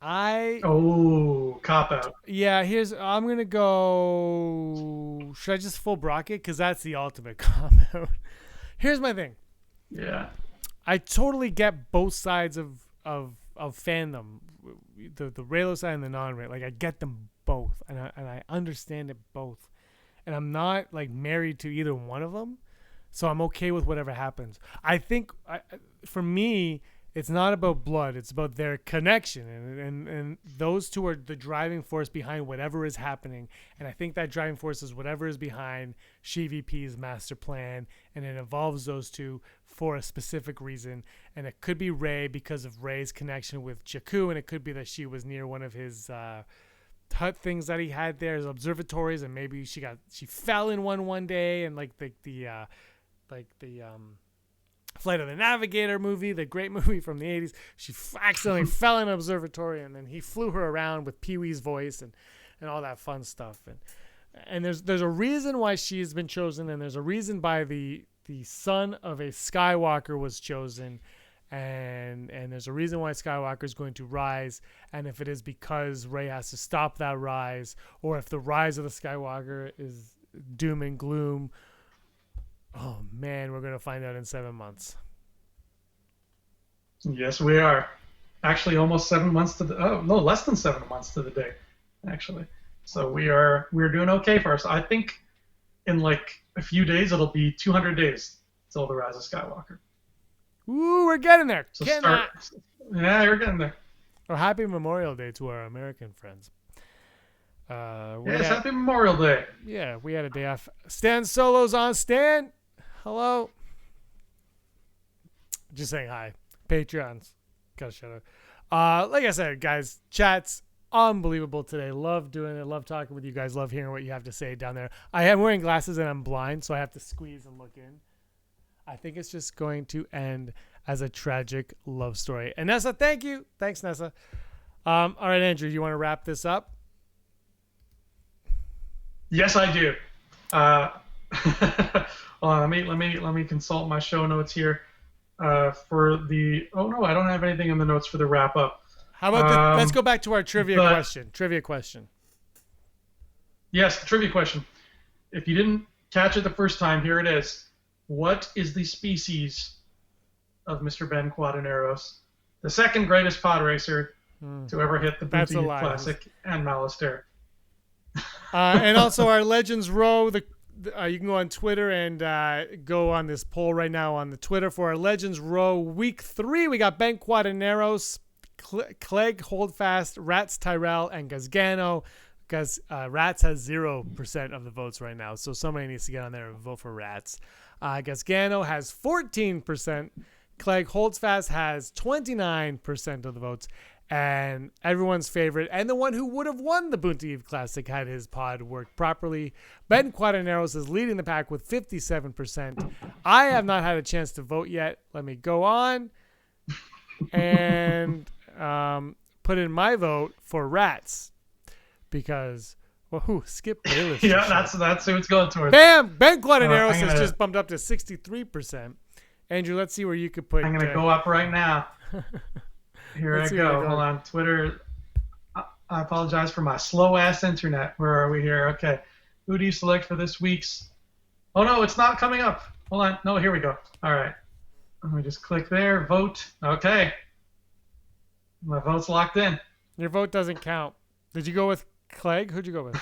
Cop out. Yeah, I'm going to go... Should I just full bracket? Because that's the ultimate cop out. Here's my thing. Yeah. I totally get both sides of fandom. The Reylo side and the non-Reylo. Like, I get them both, and I understand it both, and I'm not like married to either one of them, so I'm okay with whatever happens. I think for me, it's not about blood; it's about their connection, and those two are the driving force behind whatever is happening. And I think that driving force is whatever is behind SheVP's master plan, and it involves those two for a specific reason. And it could be Rey because of Rey's connection with Jakku, and it could be that she was near one of his hut things that he had there as observatories, and maybe she fell in one day, and like the Flight of the Navigator movie, the great movie from the 80s, she accidentally fell in an observatory, and then he flew her around with Pee-wee's voice and all that fun stuff, and there's a reason why she has been chosen, and there's a reason why the son of a Skywalker was chosen. And there's a reason why Skywalker is going to rise, and if it is because Rey has to stop that rise, or if the rise of the Skywalker is doom and gloom, oh man, we're going to find out in 7 months. Yes, we are. Actually, almost 7 months to less than 7 months to the day, actually. So we're doing okay for us. I think in like a few days it'll be 200 days till the rise of Skywalker. Ooh, we're getting there. So yeah, you're getting there. Oh, happy Memorial Day to our American friends. Happy Memorial Day. Yeah, we had a day off. Stan Solo's on. Stan, hello. Just saying hi. Patreons. Gotta shut up. Like I said, guys, chat's unbelievable today. Love doing it. Love talking with you guys. Love hearing what you have to say down there. I am wearing glasses and I'm blind, so I have to squeeze and look in. I think it's just going to end as a tragic love story. And Nessa, thank you. Thanks, Nessa. All right, Andrew, you want to wrap this up? Yes, I do. Hold on, let me consult my show notes here. For the I don't have anything in the notes for the wrap up. How about let's go back to our trivia question. Trivia question. Yes, trivia question. If you didn't catch it the first time, here it is. What is the species of Mr. Ben Quadaneros, the second greatest pod racer to ever hit the Booty Classic and Malastare? And also our Legends Row, you can go on Twitter and go on this poll right now on the Twitter for our Legends Row Week 3. We got Ben Quadaneros, Clegg Holdfast, Rats Tyrell, and Gazgano. Because Rats has 0% of the votes right now, so somebody needs to get on there and vote for Rats. Gazgano has 14%. Clegg Holdfast has 29% of the votes. And everyone's favorite, and the one who would have won the Bounty Classic had his pod worked properly, Ben Quadaneros is leading the pack with 57%. I have not had a chance to vote yet. Let me go on and put in my vote for Rats because, Skip Bayless. Yeah, that's who it's going towards. Bam! Ben Quadaneros has just bumped up to 63%. Andrew, let's see where you could put. I'm going to go up right now. Here I go. Hold on. Twitter. I apologize for my slow-ass internet. Where are we here? Okay. Who do you select for this week's? Oh, no, it's not coming up. Hold on. No, here we go. All right. Let me just click there. Vote. Okay. My vote's locked in. Your vote doesn't count. Did you go with Clegg? Who'd you go with?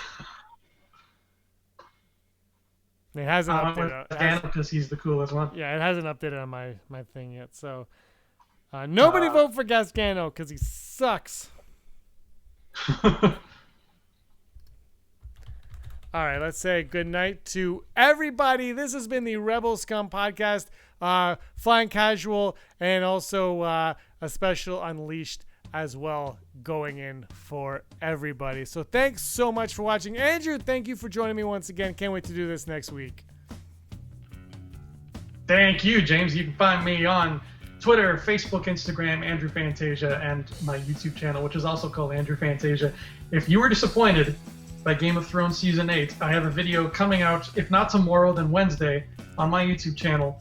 It hasn't updated. Because he's the coolest one. Yeah, it hasn't updated on my thing yet, so... nobody vote for Gasgano because he sucks. All right, let's say good night to everybody. This has been the Rebel Scum podcast, Flying Casual, and also a special Unleashed as well going in for everybody. So thanks so much for watching. Andrew, thank you for joining me once again. Can't wait to do this next week. Thank you, James. You can find me on Twitter, Facebook, Instagram, Andrew Fantasia, and my YouTube channel, which is also called Andrew Fantasia. If you were disappointed by Game of Thrones Season 8, I have a video coming out, if not tomorrow, then Wednesday, on my YouTube channel.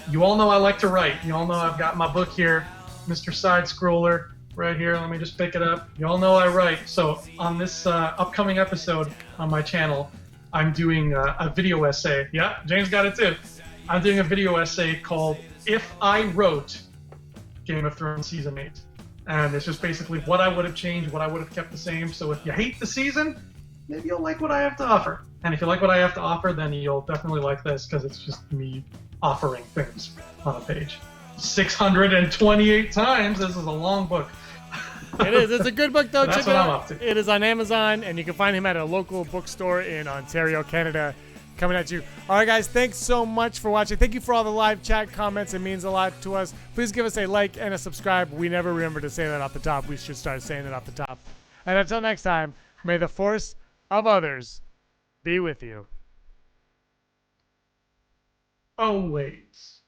You all know I like to write. You all know I've got my book here, Mr. Side Scroller, right here. Let me just pick it up. You all know I write. So on this upcoming episode on my channel, I'm doing a video essay. Yeah, James got it too. I'm doing a video essay called If I Wrote Game of Thrones Season 8. And it's just basically what I would have changed, what I would have kept the same. So if you hate the season, maybe you'll like what I have to offer. And if you like what I have to offer, then you'll definitely like this because it's just me offering things on a page. 628 times. This is a long book. It is. It's a good book, though. That's Check what it I'm out. up to. It is on Amazon, and you can find him at a local bookstore in Ontario, Canada. Coming at you. All right, guys, thanks so much for watching. Thank you for all the live chat comments. It means a lot to us. Please give us a like and a subscribe. We never remember to say that off the top. We should start saying it off the top. And until next time, may the force of others be with you. Always.